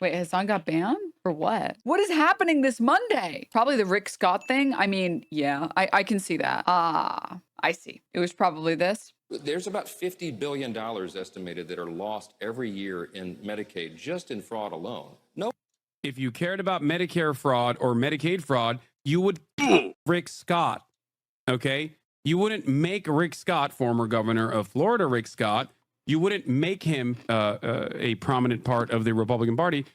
Wait, Hasan got banned for what? What is happening this Monday? Probably the Rick Scott thing. I mean, yeah, I can see that. Ah, I see. It was probably this. There's about $50 billion estimated that are lost every year in Medicaid, just in fraud alone. No. If you cared about Medicare fraud or Medicaid fraud, you would Rick Scott. Okay? You wouldn't make Rick Scott, former governor of Florida, Rick Scott, you wouldn't make him a prominent part of the Republican Party.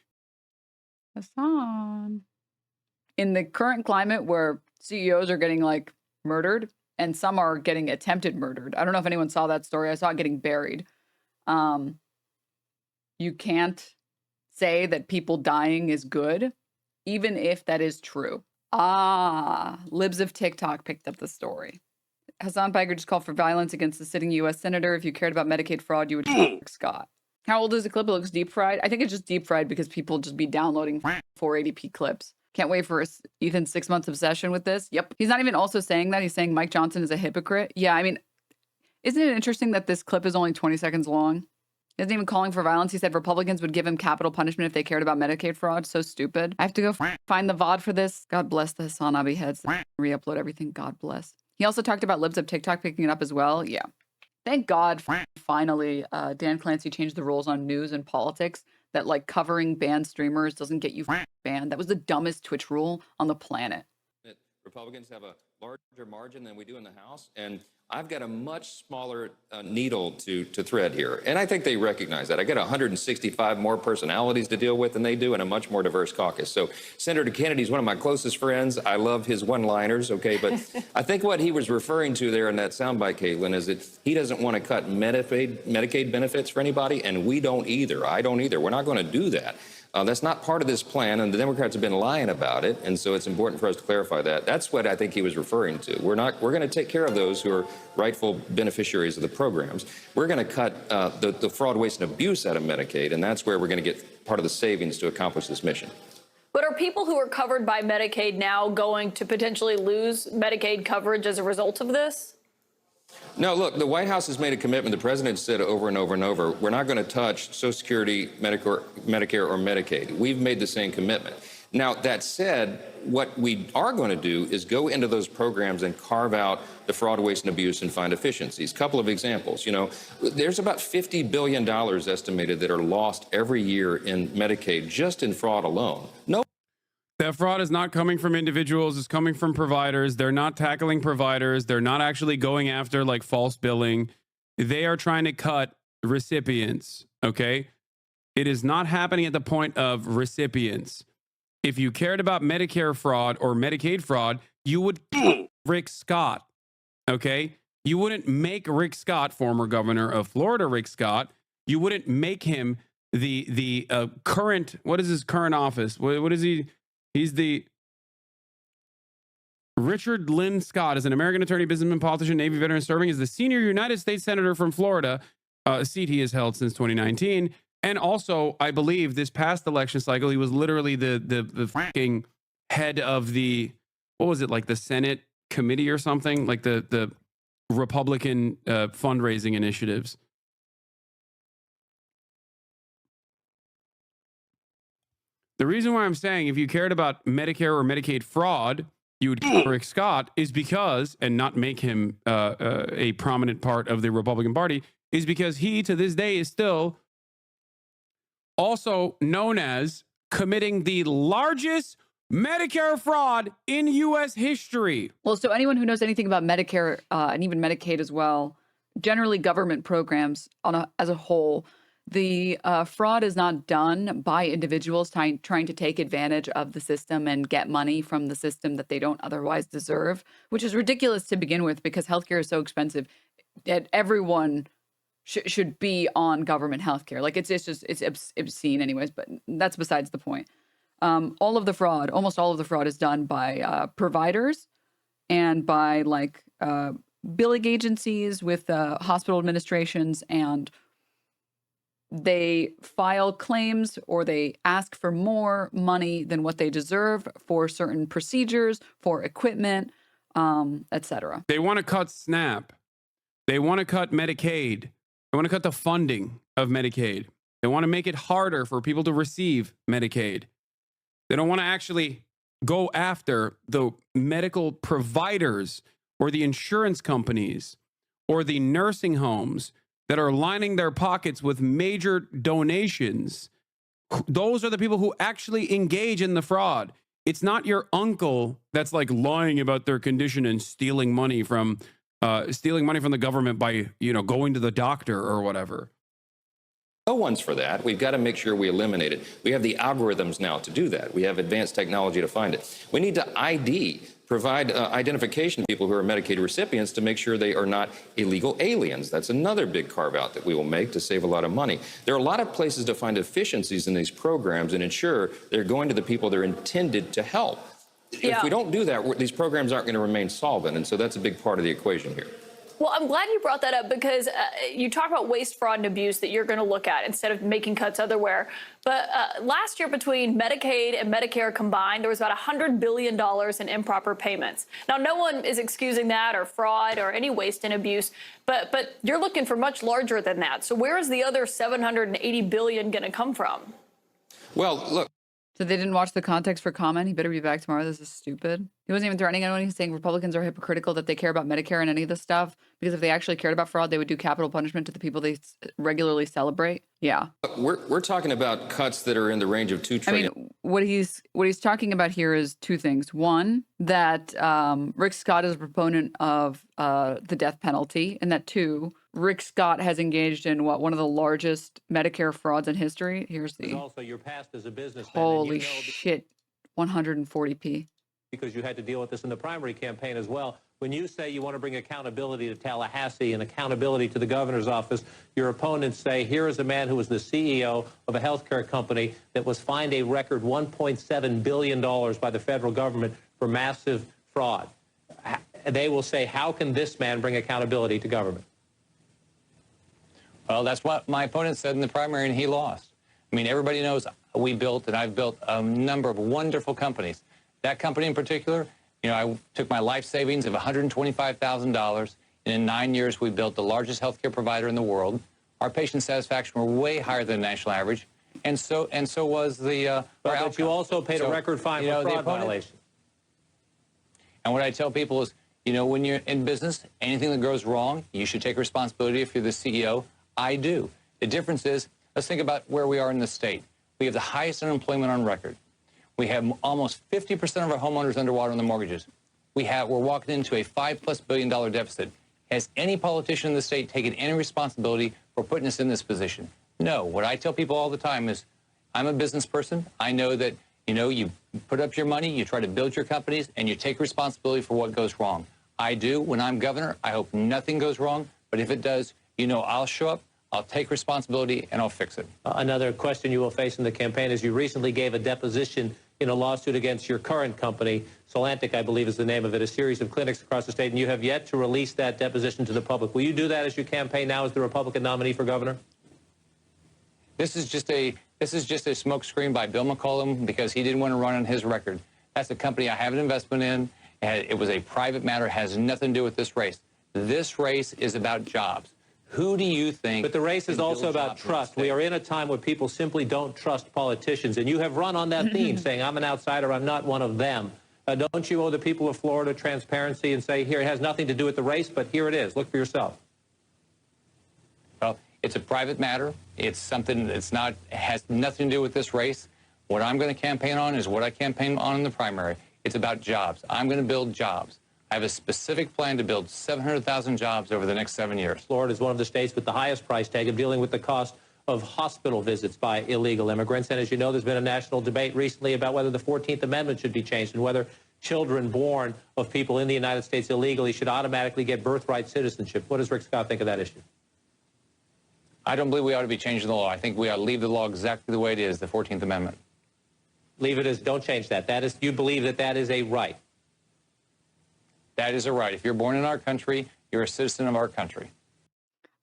Hasan. In the current climate where CEOs are getting like murdered and some are getting attempted murdered. I don't know if anyone saw that story. I saw it getting buried. You can't say that people dying is good, even if that is true. Ah, libs of TikTok picked up the story. Hasan Piker just called for violence against the sitting U.S. senator. If you cared about Medicaid fraud, you would Rick Scott. How old is the clip? It looks deep fried. I think it's just deep fried because people just be downloading 480p clips. Can't wait for Ethan's 6 months obsession with this. Yep. He's not even also saying that. He's saying Mike Johnson is a hypocrite. Yeah, I mean, isn't it interesting that this clip is only 20 seconds long? He isn't even calling for violence. He said Republicans would give him capital punishment if they cared about Medicaid fraud. So stupid. I have to go find the VOD for this. God bless the HasanAbi heads. Re-upload everything. God bless. He also talked about libs of TikTok picking it up as well. Yeah. Thank God finally Dan Clancy changed the rules on news and politics that like covering banned streamers doesn't get you banned. That was the dumbest Twitch rule on the planet. Republicans have a larger margin than we do in the House, and I've got a much smaller needle to thread here. And I think they recognize that. I got 165 more personalities to deal with than they do and a much more diverse caucus. So Senator Kennedy's one of my closest friends. I love his one-liners, okay? But I think what he was referring to there in that soundbite, Caitlin, is that he doesn't want to cut Medicaid benefits for anybody, and we don't either. I don't either. We're not going to do that. That's not part of this plan, and the Democrats have been lying about it, and so it's important for us to clarify that. That's what I think he was referring to. We're going to take care of those who are rightful beneficiaries of the programs. We're going to cut the fraud, waste, and abuse out of Medicaid, and that's where we're going to get part of the savings to accomplish this mission. But are people who are covered by Medicaid now going to potentially lose Medicaid coverage as a result of this? No, look, the White House has made a commitment. The president said over and over and over, we're not going to touch Social Security, Medicare, or Medicaid. We've made the same commitment. Now, that said, what we are going to do is go into those programs and carve out the fraud, waste, and abuse and find efficiencies. Couple of examples. You know, there's about $50 billion estimated that are lost every year in Medicaid just in fraud alone. That fraud is not coming from individuals. It's coming from providers. They're not tackling providers. They're not actually going after like false billing. They are trying to cut recipients. Okay. It is not happening at the point of recipients. If you cared about Medicare fraud or Medicaid fraud, you would Rick Scott. Okay. You wouldn't make Rick Scott, former governor of Florida, Rick Scott. You wouldn't make him the current. What is his current office? What is he? He's the Richard Lynn Scott is an American attorney, businessman, politician, Navy veteran, serving as the senior United States senator from Florida, a seat he has held since 2019. And also, I believe this past election cycle, he was literally the fucking head of the, what was it, like the Senate committee or something, like the Republican fundraising initiatives. The reason why I'm saying if you cared about Medicare or Medicaid fraud, you would kill Rick Scott is because, and not make him a prominent part of the Republican Party, is because he, to this day, is still also known as committing the largest Medicare fraud in U.S. history. Well, so anyone who knows anything about Medicare and even Medicaid as well, generally government programs as a whole, the fraud is not done by individuals trying to take advantage of the system and get money from the system that they don't otherwise deserve, which is ridiculous to begin with because healthcare is so expensive that everyone should be on government healthcare. Like it's obscene anyways, but that's besides the point. Almost all of the fraud is done by providers and by like billing agencies with hospital administrations, and they file claims or they ask for more money than what they deserve for certain procedures, for equipment, etc. They want to cut SNAP. They want to cut Medicaid. They want to cut the funding of Medicaid. They want to make it harder for people to receive Medicaid. They don't want to actually go after the medical providers or the insurance companies or the nursing homes that are lining their pockets with major donations. Those are the people who actually engage in the fraud. It's not your uncle that's like lying about their condition and stealing money from the government by, going to the doctor or whatever. No one's for that. We've got to make sure we eliminate it. We have the algorithms now to do that. We have advanced technology to find it. We need to provide identification of people who are Medicaid recipients to make sure they are not illegal aliens. That's another big carve out that we will make to save a lot of money. There are a lot of places to find efficiencies in these programs and ensure they're going to the people they're intended to help. Yeah. If we don't do that, these programs aren't going to remain solvent. And so that's a big part of the equation here. Well, I'm glad you brought that up because you talk about waste, fraud, and abuse that you're going to look at instead of making cuts otherwhere. But last year, between Medicaid and Medicare combined, there was about $100 billion in improper payments. Now, no one is excusing that or fraud or any waste and abuse, but you're looking for much larger than that. So where is the other $780 billion going to come from? Well, look. So they didn't watch the context for comment. He better be back tomorrow. This is stupid. He wasn't even threatening anyone. He's saying Republicans are hypocritical that they care about Medicare and any of this stuff. Because if they actually cared about fraud, they would do capital punishment to the people they regularly celebrate. Yeah. We're talking about cuts that are in the range of $2 trillion. I mean, what he's talking about here is two things. One, that Rick Scott is a proponent of the death penalty, and that two, Rick Scott has engaged in one of the largest Medicare frauds in history. Here's the also your past as a businessman. Holy shit, 140p. Because you had to deal with this in the primary campaign as well. When you say you want to bring accountability to Tallahassee and accountability to the governor's office, your opponents say, here is a man who was the CEO of a healthcare company that was fined a record $1.7 billion by the federal government for massive fraud. They will say, how can this man bring accountability to government? Well, that's what my opponent said in the primary, and he lost. I mean, everybody knows we built, and I've built a number of wonderful companies. That company in particular, I took my life savings of $125,000, and in 9 years, we built the largest healthcare provider in the world. Our patient satisfaction were way higher than the national average, and so was the. But you also paid a record fine for fraud violation. And what I tell people is, when you're in business, anything that goes wrong, you should take responsibility if you're the CEO. I do. The difference is, let's think about where we are in the state. We have the highest unemployment on record. We have almost 50% of our homeowners underwater on the mortgages. We're walking into a $5+ billion deficit. Has any politician in the state taken any responsibility for putting us in this position? No. What I tell people all the time is, I'm a business person. I know that, you put up your money, you try to build your companies, and you take responsibility for what goes wrong. I do. When I'm governor, I hope nothing goes wrong. But if it does, I'll show up, I'll take responsibility, and I'll fix it. Another question you will face in the campaign is you recently gave a deposition in a lawsuit against your current company, Solantic, I believe is the name of it, a series of clinics across the state, and you have yet to release that deposition to the public. Will you do that as you campaign now as the Republican nominee for governor? This is just a smokescreen by Bill McCollum because he didn't want to run on his record. That's a company I have an investment in. It was a private matter, has nothing to do with this race. This race is about jobs. Who do you think? But the race is also about trust. We are in a time where people simply don't trust politicians, and you have run on that theme, saying, I'm an outsider, I'm not one of them. Don't you owe the people of Florida transparency and say, here, it has nothing to do with the race, but here it is. Look for yourself. Well, it's a private matter. It's something that's has nothing to do with this race. What I'm going to campaign on is what I campaign on in the primary. It's about jobs. I'm going to build jobs. I have a specific plan to build 700,000 jobs over the next 7 years. Florida is one of the states with the highest price tag of dealing with the cost of hospital visits by illegal immigrants. And as you know, there's been a national debate recently about whether the 14th Amendment should be changed and whether children born of people in the United States illegally should automatically get birthright citizenship. What does Rick Scott think of that issue? I don't believe we ought to be changing the law. I think we ought to leave the law exactly the way it is, the 14th Amendment. Leave it as, don't change that. You believe that is a right. That is a right. If you're born in our country, you're a citizen of our country.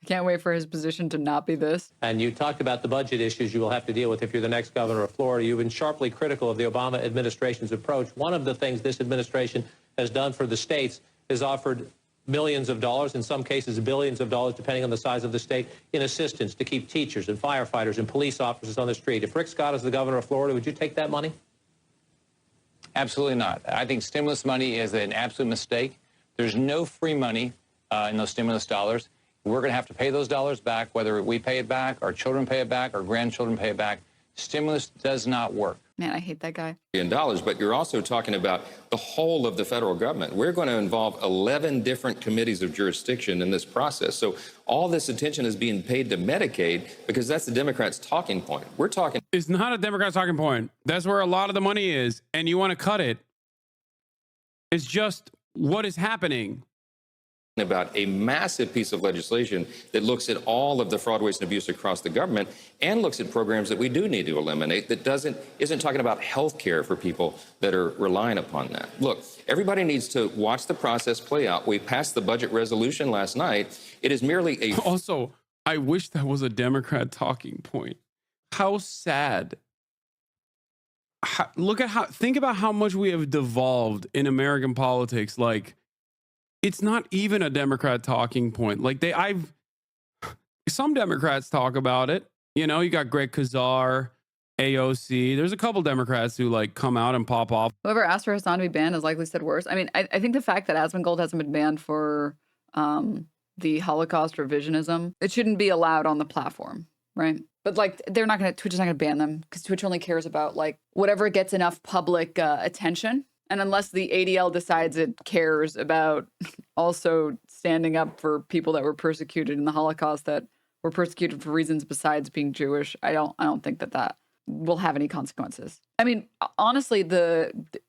I can't wait for his position to not be this. And you talked about the budget issues you will have to deal with if you're the next governor of Florida. You've been sharply critical of the Obama administration's approach. One of the things this administration has done for the states is offered millions of dollars, in some cases billions of dollars, depending on the size of the state, in assistance to keep teachers and firefighters and police officers on the street. If Rick Scott is the governor of Florida, would you take that money? Absolutely not. I think stimulus money is an absolute mistake. There's no free money in those stimulus dollars. We're going to have to pay those dollars back, whether we pay it back, our children pay it back, our grandchildren pay it back. Stimulus does not work. Man, I hate that guy. Dollars, but you're also talking about the whole of the federal government. We're going to involve 11 different committees of jurisdiction in this process. So all this attention is being paid to Medicaid because that's the Democrats' talking point. We're talking. It's not a Democrat's talking point. That's where a lot of the money is, and you want to cut it. It's just what is happening. About a massive piece of legislation that looks at all of the fraud, waste, and abuse across the government and looks at programs that we do need to eliminate that isn't talking about health care for people that are relying upon that. Look, everybody needs to watch the process play out. We passed the budget resolution last night. It is merely a... Also, I wish that was a Democrat talking point. How sad. Think about how much we have devolved in American politics. Like, it's not even a Democrat talking point. Like some Democrats talk about it. You know, you got Greg Kazar, AOC. There's a couple Democrats who like come out and pop off. Whoever asked for Hasan to be banned has likely said worse. I mean, I think the fact that Asmongold hasn't been banned for the Holocaust revisionism, it shouldn't be allowed on the platform, right? But like, Twitch is not gonna ban them because Twitch only cares about like whatever gets enough public attention. And unless the ADL decides it cares about also standing up for people that were persecuted in the Holocaust, that were persecuted for reasons besides being Jewish, I don't think that will have any consequences. I mean, honestly,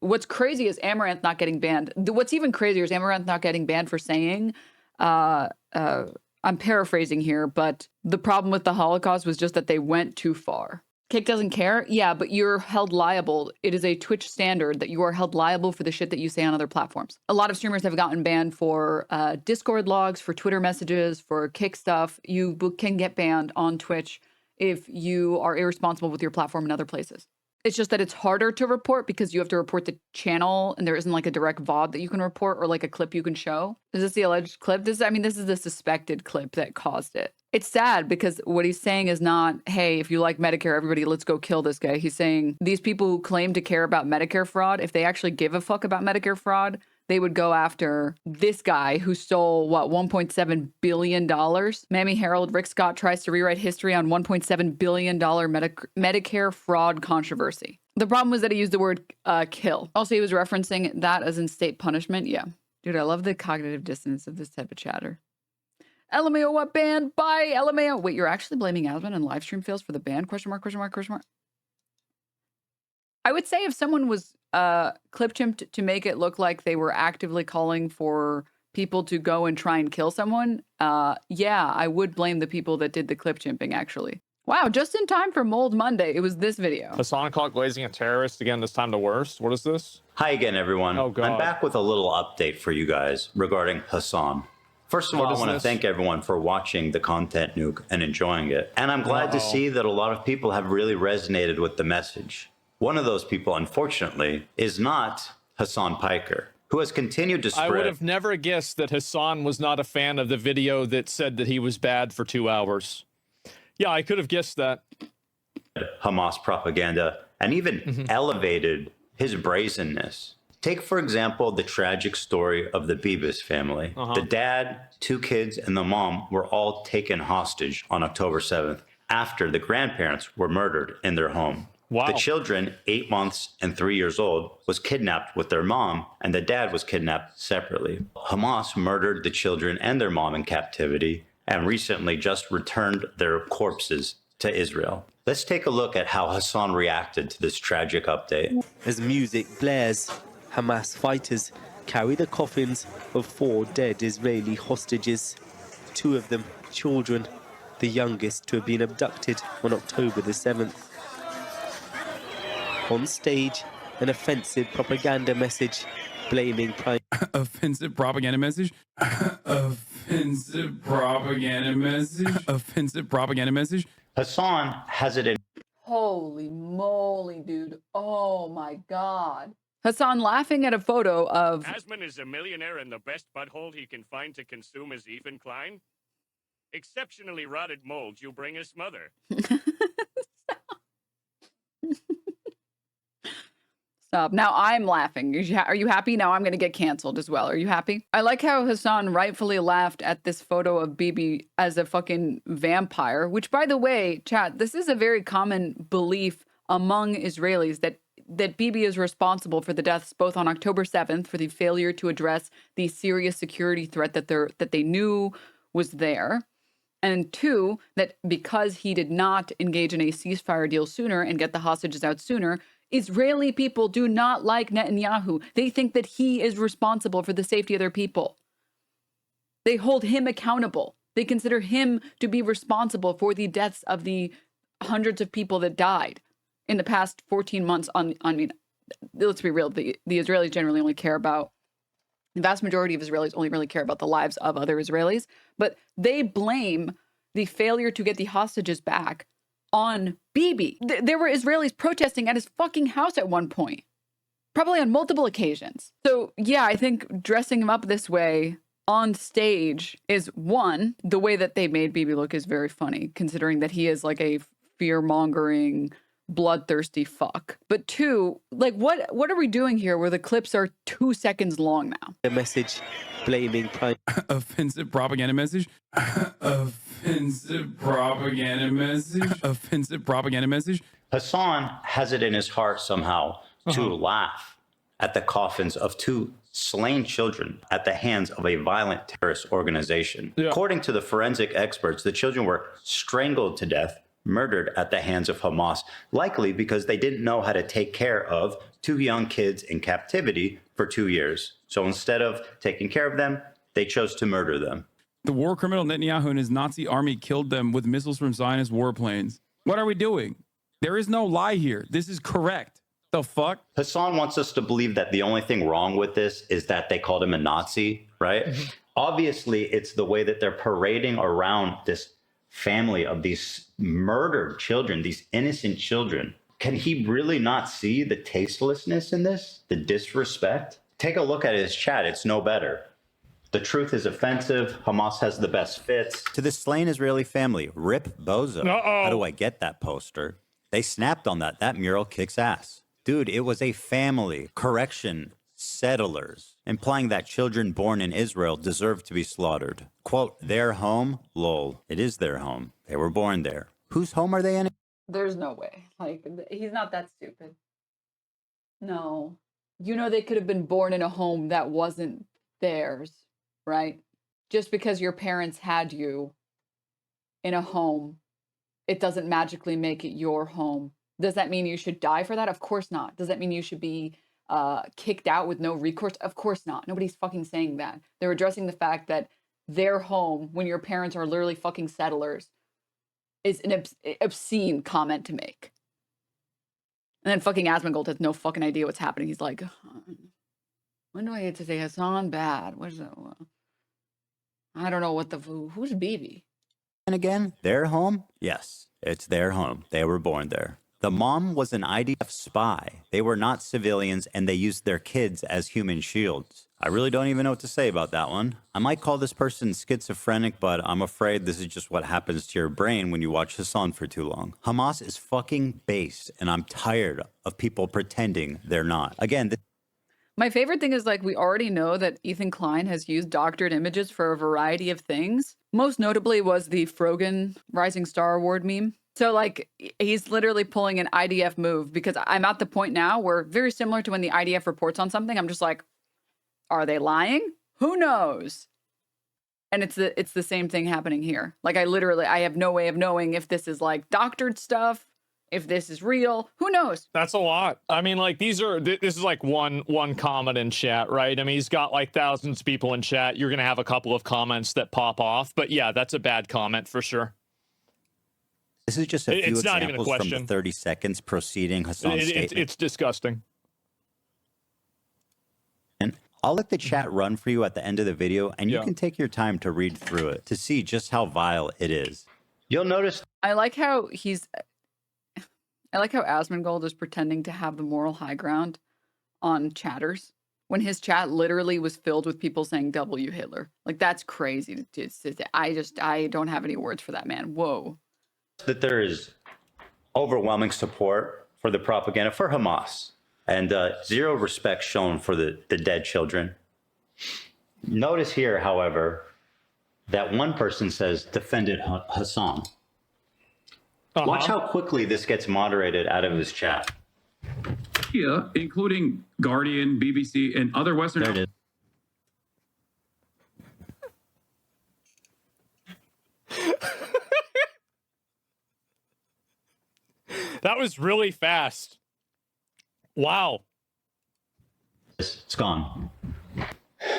what's crazy is Amaranth not getting banned. What's even crazier is Amaranth not getting banned for saying, I'm paraphrasing here, but the problem with the Holocaust was just that they went too far. Kick doesn't care? Yeah, but you're held liable. It is a Twitch standard that you are held liable for the shit that you say on other platforms. A lot of streamers have gotten banned for Discord logs, for Twitter messages, for Kick stuff. You can get banned on Twitch if you are irresponsible with your platform in other places. It's just that it's harder to report because you have to report the channel and there isn't like a direct VOD that you can report or like a clip you can show. Is this the alleged clip? This is the suspected clip that caused it. It's sad because what he's saying is not, hey, if you like Medicare, everybody, let's go kill this guy. He's saying these people who claim to care about Medicare fraud, if they actually give a fuck about Medicare fraud, they would go after this guy who stole, what, $1.7 billion? Mammy Harold, Rick Scott tries to rewrite history on $1.7 billion Medicare fraud controversy. The problem was that he used the word kill. Also, he was referencing that as in state punishment. Yeah. Dude, I love the cognitive dissonance of this type of chatter. LMAO, what ban? Bye, LMAO. Wait, you're actually blaming Asman and live stream fails for the ban? Question mark, question mark, question mark. I would say if someone was clip-chimped to make it look like they were actively calling for people to go and try and kill someone, yeah, I would blame the people that did the clip-chimping, actually. Wow, just in time for Mold Monday. It was this video. Hasan caught glazing a terrorist again, this time the worst. What is this? Hi again, everyone. Oh, God. I'm back with a little update for you guys regarding Hasan. First of all, I want to thank everyone for watching the content nuke and enjoying it. And I'm glad to see that a lot of people have really resonated with the message. One of those people, unfortunately, is not Hasan Piker, who has continued to spread... I would have never guessed that Hasan was not a fan of the video that said that he was bad for 2 hours. Yeah, I could have guessed that. Hamas propaganda and even elevated his brazenness. Take, for example, the tragic story of the Bibas family. The dad, 2 kids, and the mom were all taken hostage on October 7th after the grandparents were murdered in their home. Wow. The children, 8 months and 3 years old, was kidnapped with their mom, and the dad was kidnapped separately. Hamas murdered the children and their mom in captivity, and recently just returned their corpses to Israel. Let's take a look at how Hasan reacted to this tragic update. As music blares, Hamas fighters carry the coffins of 4 dead Israeli hostages. 2 of them children, the youngest to have been abducted on October the 7th. On stage, an offensive propaganda message blaming Offensive propaganda message? Offensive propaganda message? Offensive propaganda message? Hasan has it in... Holy moly, dude. Oh my God. Hasan laughing at a photo of... Asman is a millionaire and the best butthole he can find to consume is Ethan Klein. Exceptionally rotted mold you bring his mother. Stop. Now I'm laughing. Are you happy? Now I'm going to get canceled as well. Are you happy? I like how Hasan rightfully laughed at this photo of Bibi as a fucking vampire, which, by the way, chat, this is a very common belief among Israelis that Bibi is responsible for the deaths both on October 7th for the failure to address the serious security threat that they knew was there. And two, that because he did not engage in a ceasefire deal sooner and get the hostages out sooner, Israeli people do not like Netanyahu. They think that he is responsible for the safety of their people. They hold him accountable. They consider him to be responsible for the deaths of the hundreds of people that died in the past 14 months. Let's be real. The Israelis generally only care about, the vast majority of Israelis only really care about the lives of other Israelis, but they blame the failure to get the hostages back on Bibi. There were Israelis protesting at his fucking house at one point, probably on multiple occasions. So yeah, I think dressing him up this way on stage is, one, the way that they made Bibi look is very funny, considering that he is like a fear-mongering, bloodthirsty fuck. But two, like what are we doing here where the clips are 2 seconds long now? A message blaming Prime. Offensive propaganda message. Offensive propaganda message. Offensive propaganda message. Hasan has it in his heart somehow to laugh at the coffins of 2 slain children at the hands of a violent terrorist organization. Yeah. According to the forensic experts, the children were strangled to death, murdered at the hands of Hamas, likely because they didn't know how to take care of 2 young kids in captivity for 2 years. So instead of taking care of them, they chose to murder them. The war criminal Netanyahu and his Nazi army killed them with missiles from Zionist warplanes. What are we doing? There is no lie here. This is correct. The fuck? Hasan wants us to believe that the only thing wrong with this is that they called him a Nazi, right? Obviously, it's the way that they're parading around this family of these murdered children, these innocent children. Can he really not see the tastelessness in this? The disrespect? Take a look at his chat. It's no better. The truth is offensive. Hamas has the best fits. To the slain Israeli family, rip bozo. How do I get that poster? They snapped on that. That mural kicks ass. Dude, it was a family. Correction, settlers. Implying that children born in Israel deserve to be slaughtered. Quote, their home? Lol. It is their home. They were born there. Whose home are they in? There's no way. Like, he's not that stupid. No. You know, they could have been born in a home that wasn't theirs, right? Just because your parents had you in a home, it doesn't magically make it your home. Does that mean you should die for that? Of course not. Does that mean you should be kicked out with no recourse? Of course not. Nobody's fucking saying that. They're addressing the fact that their home, when your parents are literally fucking settlers, is an obscene comment to make. And then fucking Asmongold has no fucking idea what's happening. He's like, when do I get to say Hasan bad? What is that? I don't know what the... Who's Bibi? And again, their home? Yes, it's their home. They were born there. The mom was an IDF spy. They were not civilians, and they used their kids as human shields. I really don't even know what to say about that one. I might call this person schizophrenic, but I'm afraid this is just what happens to your brain when you watch Hasan for too long. Hamas is fucking based, and I'm tired of people pretending they're not. Again, my favorite thing is, like, we already know that Ethan Klein has used doctored images for a variety of things. Most notably was the Frogan Rising Star Award meme. So, like, he's literally pulling an IDF move, because I'm at the point now where, very similar to when the IDF reports on something, I'm just like, are they lying? Who knows? And it's the same thing happening here. Like, I have no way of knowing if this is like doctored stuff, if this is real. Who knows? That's a lot. I mean, like, this is like one comment in chat, right? I mean, he's got like thousands of people in chat. You're gonna have a couple of comments that pop off, but yeah, that's a bad comment for sure. This is just a few examples from the 30 seconds preceding Hasan's statement. It's disgusting. And I'll let the chat run for you at the end of the video, and you can take your time to read through it to see just how vile it is. You'll notice. I like how Asmongold is pretending to have the moral high ground on chatters when his chat literally was filled with people saying W Hitler. Like, that's crazy. I don't have any words for that, man. Whoa. That there is overwhelming support for the propaganda for Hamas and zero respect shown for the dead children. Notice here, however, that one person says defended Hasan. Watch how quickly this gets moderated out of his chat. Yeah, including Guardian, BBC, and other Western. There it is. That was really fast. Wow. It's gone.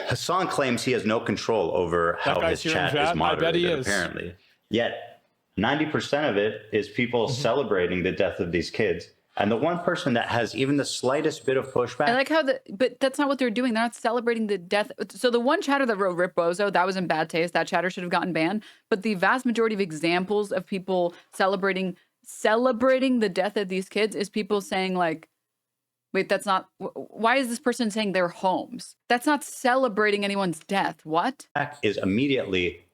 Hasan claims he has no control over how his chat is moderated, apparently. Yet, 90% of it is people celebrating the death of these kids. And the one person that has even the slightest bit of pushback. I like how but that's not what they're doing. They're not celebrating the death. So the one chatter that wrote Rip Bozo, that was in bad taste. That chatter should have gotten banned. But the vast majority of examples of people celebrating the death of these kids is people saying like, wait, that's not, why is this person saying their homes? That's not celebrating anyone's death. What? Is immediately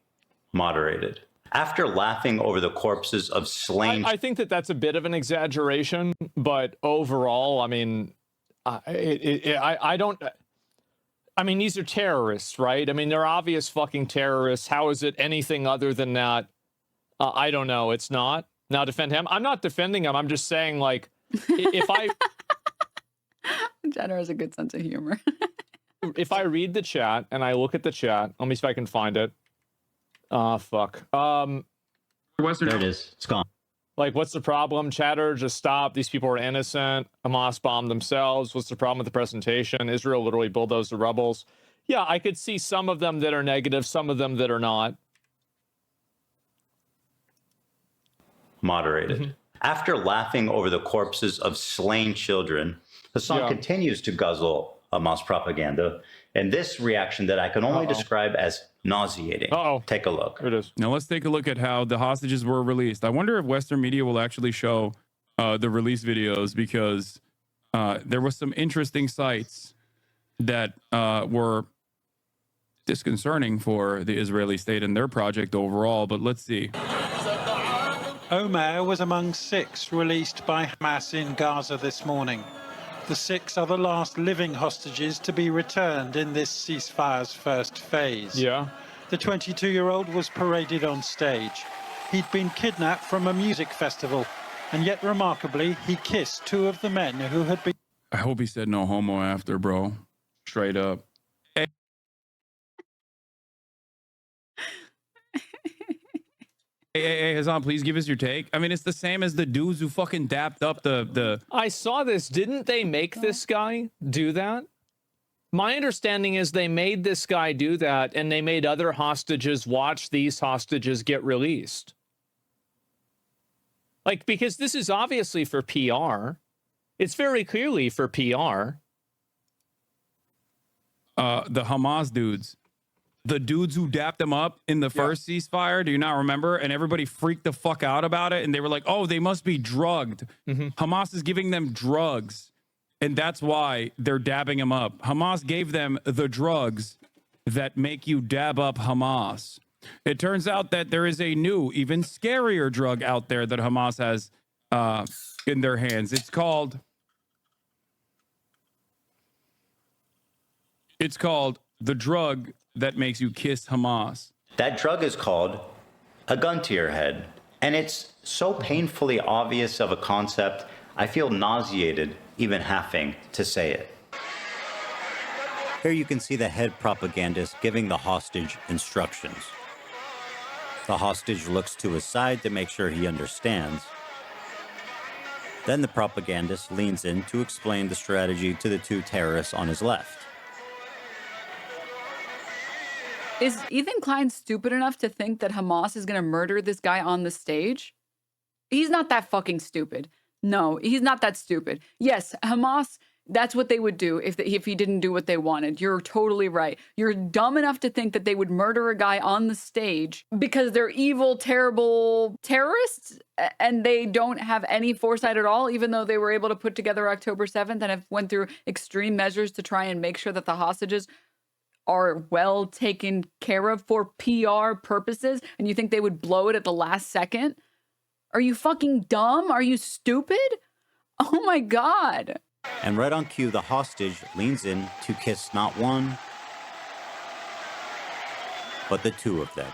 moderated. After laughing over the corpses of slain... I think that that's a bit of an exaggeration, but overall, I mean, I don't... I mean, these are terrorists, right? I mean, they're obvious fucking terrorists. How is it anything other than that? I don't know. It's not. Now defend him. I'm not defending him. I'm just saying, like, if I... Jenner has a good sense of humor. If I read the chat and I look at the chat, let me see if I can find it. Fuck. Western. There it is. It's gone. Like, what's the problem? Chatter, just stop. These people are innocent. Hamas bombed themselves. What's the problem with the presentation? Israel literally bulldozed the rebels. Yeah, I could see some of them that are negative, some of them that are not. Moderated. After laughing over the corpses of slain children, Hasan continues to guzzle Hamas propaganda. And this reaction that I can only describe as nauseating. Take a look. Here it is. Now let's take a look at how the hostages were released. I wonder if Western media will actually show the release videos, because there was some interesting sites that were disconcerting for the Israeli state and their project overall. But let's see. Omer was among 6 released by Hamas in Gaza this morning. The 6 are the last living hostages to be returned in this ceasefire's first phase. Yeah. The 22-year-old was paraded on stage. He'd been kidnapped from a music festival, and yet remarkably, he kissed 2 of the men who had been... I hope he said no homo after, bro. Straight up. Hey, Hasan, please give us your take. I mean, it's the same as the dudes who fucking dapped up the... I saw this. Didn't they make this guy do that? My understanding is they made this guy do that, and they made other hostages watch these hostages get released. Like, because this is obviously for PR. It's very clearly for PR. The Hamas dudes. The dudes who dapped them up in the first ceasefire, do you not remember? And everybody freaked the fuck out about it. And they were like, oh, they must be drugged. Hamas is giving them drugs. And that's why they're dabbing them up. Hamas gave them the drugs that make you dab up Hamas. It turns out that there is a new, even scarier drug out there that Hamas has in their hands. It's called the drug that makes you kiss Hamas. That drug is called a gun to your head. And it's so painfully obvious of a concept, I feel nauseated even having to say it. Here you can see the head propagandist giving the hostage instructions. The hostage looks to his side to make sure he understands. Then the propagandist leans in to explain the strategy to the 2 terrorists on his left. Is Ethan Klein stupid enough to think that Hamas is going to murder this guy on the stage? He's not that fucking stupid. No, he's not that stupid. Yes, Hamas That's what they would do if he didn't do what they wanted. You're totally right. You're dumb enough to think that they would murder a guy on the stage because they're evil, terrible terrorists and they don't have any foresight at all, even though they were able to put together October 7th and have went through extreme measures to try and make sure that the hostages are well taken care of for PR purposes, and you think they would blow it at the last second? Are you fucking dumb? Are you stupid? Oh my God. And right on cue, the hostage leans in to kiss not one, but the two of them.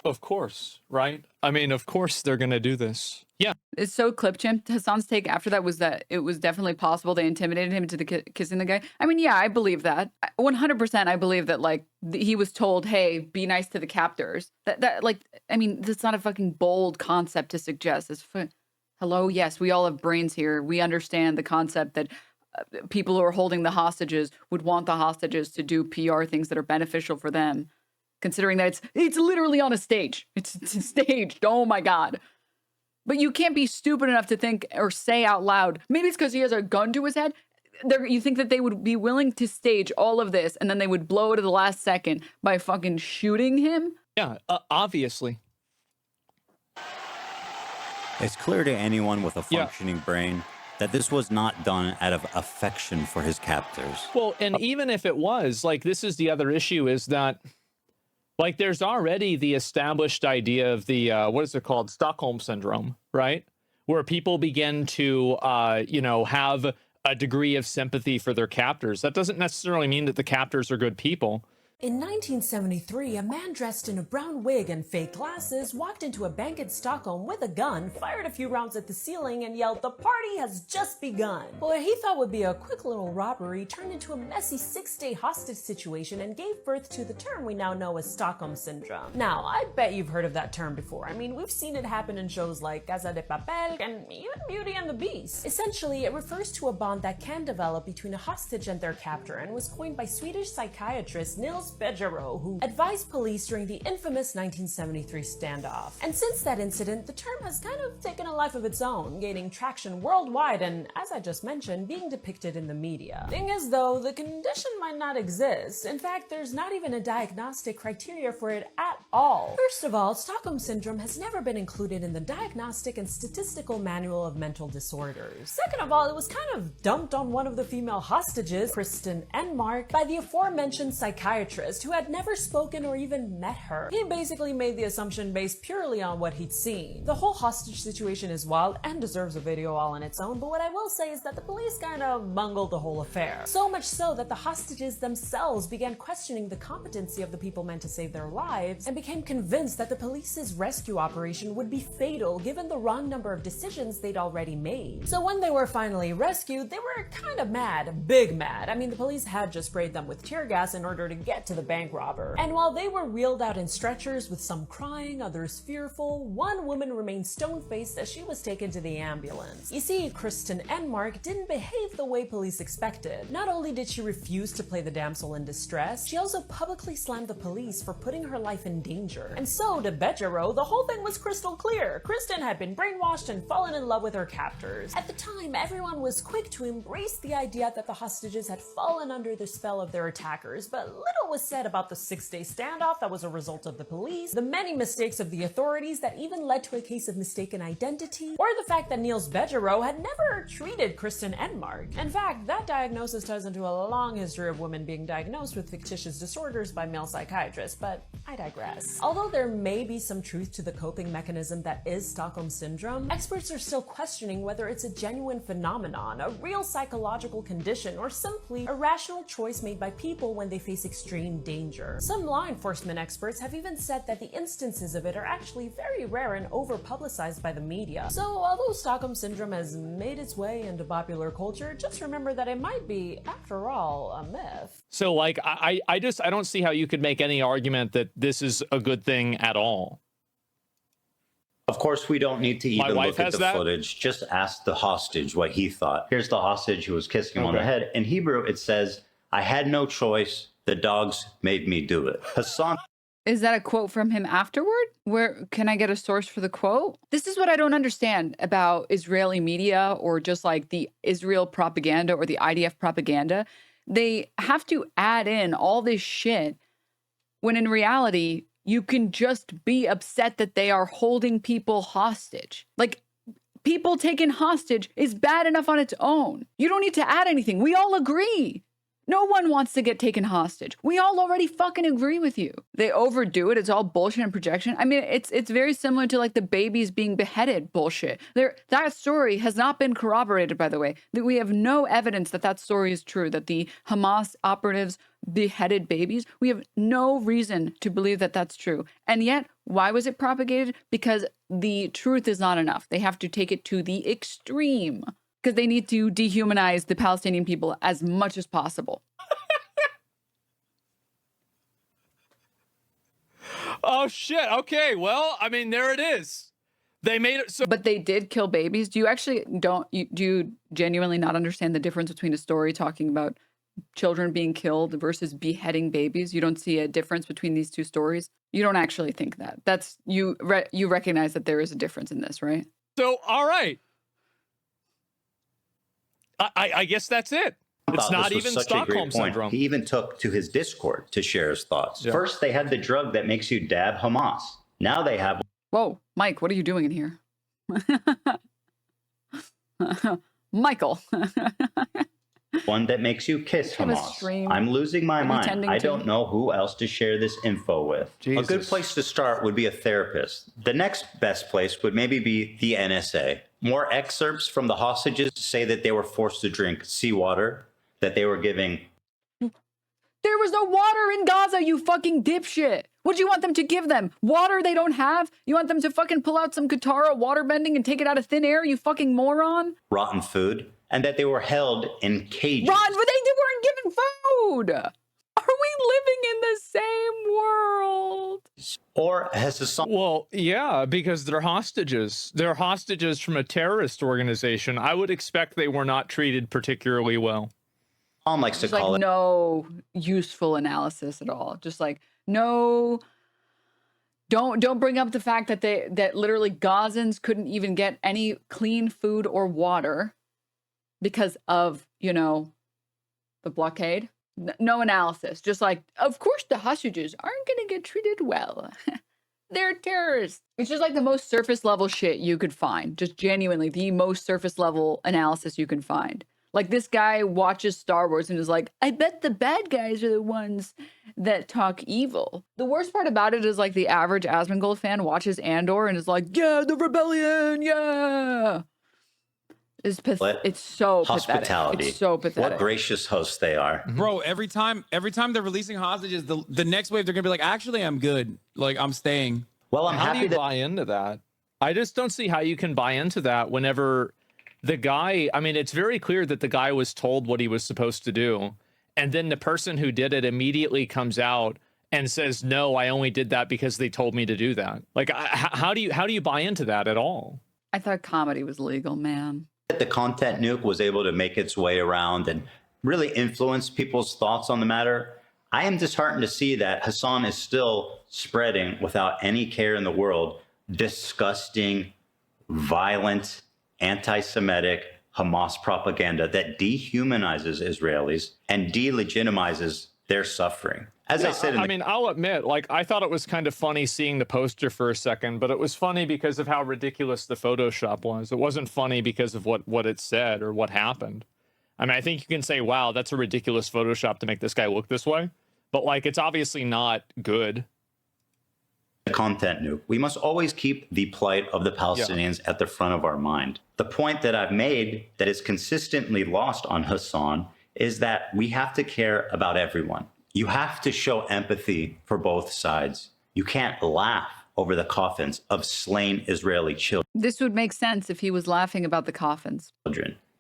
Of course, right? I mean, of course they're going to do this. Yeah. It's so Clipchimped. Hassan's take after that was that it was definitely possible they intimidated him into the kissing the guy. I mean, yeah, I believe that. 100% I believe that, like, he was told, hey, be nice to the captors. That like, I mean, that's not a fucking bold concept to suggest. It's hello, yes, we all have brains here. We understand the concept that people who are holding the hostages would want the hostages to do PR things that are beneficial for them, considering that it's literally on a stage. It's staged. Oh my God. But you can't be stupid enough to think or say out loud, maybe it's because he has a gun to his head. You think that they would be willing to stage all of this and then they would blow it at the last second by fucking shooting him? Yeah, obviously. It's clear to anyone with a functioning brain that this was not done out of affection for his captors. Well, and even if it was, like, this is the other issue, is that, like, there's already the established idea of the, what is it called? Stockholm Syndrome, right? Where people begin to, you know, have a degree of sympathy for their captors. That doesn't necessarily mean that the captors are good people. In 1973, a man dressed in a brown wig and fake glasses walked into a bank in Stockholm with a gun, fired a few rounds at the ceiling, and yelled, "The party has just begun." What he thought would be a quick little robbery turned into a messy 6-day hostage situation and gave birth to the term we now know as Stockholm Syndrome. Now, I bet you've heard of that term before. I mean, we've seen it happen in shows like Casa de Papel and even Beauty and the Beast. Essentially, it refers to a bond that can develop between a hostage and their captor and was coined by Swedish psychiatrist Nils Bejaro, who advised police during the infamous 1973 standoff. And since that incident, the term has kind of taken a life of its own, gaining traction worldwide and, as I just mentioned, being depicted in the media. Thing is, though, the condition might not exist. In fact, there's not even a diagnostic criteria for it at all. First of all, Stockholm Syndrome has never been included in the Diagnostic and Statistical Manual of Mental Disorders. Second of all, it was kind of dumped on one of the female hostages, Kristen Enmark, by the aforementioned psychiatrist who had never spoken or even met her. He basically made the assumption based purely on what he'd seen. The whole hostage situation is wild and deserves a video all on its own, but what I will say is that the police kind of bungled the whole affair. So much so that the hostages themselves began questioning the competency of the people meant to save their lives and became convinced that the police's rescue operation would be fatal given the wrong number of decisions they'd already made. So when they were finally rescued, they were kind of mad, big mad. I mean, the police had just sprayed them with tear gas in order to get to the bank robber. And while they were wheeled out in stretchers with some crying, others fearful, one woman remained stone-faced as she was taken to the ambulance. You see, Kristen Enmark didn't behave the way police expected. Not only did she refuse to play the damsel in distress, she also publicly slammed the police for putting her life in danger. And so, to Bejaro, the whole thing was crystal clear. Kristen had been brainwashed and fallen in love with her captors. At the time, everyone was quick to embrace the idea that the hostages had fallen under the spell of their attackers, but little was said about the 6-day standoff that was a result of the police, the many mistakes of the authorities that even led to a case of mistaken identity, or the fact that Nils Bejaro had never treated Kristen Enmark. In fact, that diagnosis ties into a long history of women being diagnosed with fictitious disorders by male psychiatrists, but I digress. Although there may be some truth to the coping mechanism that is Stockholm Syndrome, experts are still questioning whether it's a genuine phenomenon, a real psychological condition, or simply a rational choice made by people when they face extreme danger. Some law enforcement experts have even said that the instances of it are actually very rare and over-publicized by the media. So although Stockholm Syndrome has made its way into popular culture, just remember that it might be, after all, a myth. So, like, I don't see how you could make any argument that this is a good thing at all. Of course, we don't need to even look at the footage. Just ask the hostage what he thought. Here's the hostage who was kissing him on the head. In Hebrew, it says, "I had no choice. The dogs made me do it." Hasan Is that a quote from him afterward? Where can I get a source for the quote? This is what I don't understand about Israeli media or just like the Israel propaganda or the IDF propaganda. They have to add in all this shit when in reality, you can just be upset that they are holding people hostage. Like, people taken hostage is bad enough on its own. You don't need to add anything. We all agree. No one wants to get taken hostage. We all already fucking agree with you. They overdo it. It's all bullshit and projection. I mean, it's very similar to like the babies being beheaded bullshit. That story has not been corroborated, by the way. That we have no evidence that that story is true, that the Hamas operatives beheaded babies. We have no reason to believe that that's true. And yet, why was it propagated? Because the truth is not enough. They have to take it to the extreme. Because they need to dehumanize the Palestinian people as much as possible. Oh, shit. Okay, well, I mean, there it is. They made it so... But they did kill babies. Do you actually do you genuinely not understand the difference between a story talking about children being killed versus beheading babies? You don't see a difference between these two stories? You don't actually think that. That's... You recognize that there is a difference in this, right? So, all right. I guess that's it. It's not even Stockholm Syndrome. He even took to his Discord to share his thoughts. Yeah. First, they had the drug that makes you dab Hamas. Now they have... Whoa, Mike, what are you doing in here? Michael. One that makes you kiss Hamas. I'm losing my mind. I don't know who else to share this info with. Jesus. A good place to start would be a therapist. The next best place would maybe be the NSA. More excerpts from the hostages say that they were forced to drink seawater, that they were giving... There was no water in Gaza, you fucking dipshit. What do you want them to give them? Water they don't have? You want them to fucking pull out some Katara waterbending and take it out of thin air, you fucking moron? Rotten food, and that they were held in cages. Ron, but they weren't given food! Are we living in the same world? Or has Hasan... Well, yeah, because they're hostages. They're hostages from a terrorist organization. I would expect they were not treated particularly well. Hasan likes to call it... no useful analysis at all. Just like, no... Don't bring up the fact that that literally Gazans couldn't even get any clean food or water because of, you know, the blockade. No analysis. Just like, of course the hostages aren't going to get treated well. They're terrorists. It's just like the most surface level shit you could find. Just genuinely the most surface level analysis you can find. Like this guy watches Star Wars and is like, I bet the bad guys are the ones that talk evil. The worst part about it is like the average Asmongold fan watches Andor and is like, yeah, the rebellion, yeah. It's so hospitality. Pathetic. It's so pathetic. What gracious hosts they are. Bro, every time they're releasing hostages, the next wave they're gonna be like, actually, I'm good. Like, I'm staying. Well, I'm happy to buy into that. I just don't see how you can buy into that whenever the guy, I mean, it's very clear that the guy was told what he was supposed to do. And then the person who did it immediately comes out and says, no, I only did that because they told me to do that. Like, how do you buy into that at all? I thought comedy was legal, man. The content nuke was able to make its way around and really influence people's thoughts on the matter. I am disheartened to see that Hasan is still spreading without any care in the world disgusting, violent, anti-Semitic Hamas propaganda that dehumanizes Israelis and delegitimizes their suffering. As I said, I mean, I'll admit, like, I thought it was kind of funny seeing the poster for a second, but it was funny because of how ridiculous the Photoshop was. It wasn't funny because of what it said or what happened. I mean, I think you can say, wow, that's a ridiculous Photoshop to make this guy look this way, but like, it's obviously not good. Content nuke. We must always keep the plight of the Palestinians at the front of our mind. The point that I've made that is consistently lost on Hasan is that we have to care about everyone. You have to show empathy for both sides. You can't laugh over the coffins of slain Israeli children. This would make sense if he was laughing about the coffins.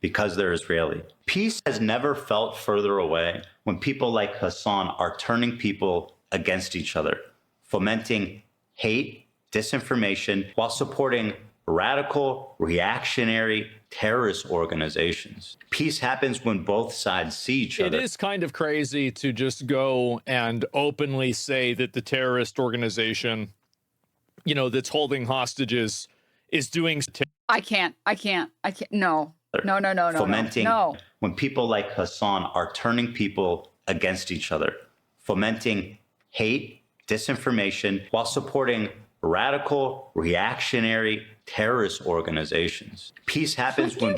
Because they're Israeli. Peace has never felt further away when people like Hasan are turning people against each other, fomenting hate, disinformation, while supporting radical, reactionary, terrorist organizations. Peace happens when both sides see each other. It is kind of crazy to just go and openly say that the terrorist organization, you know, that's holding hostages is doing. I can't. No. Fomenting No. when people like Hasan are turning people against each other, fomenting hate, disinformation, while supporting radical, reactionary, terrorist organizations. Peace happens when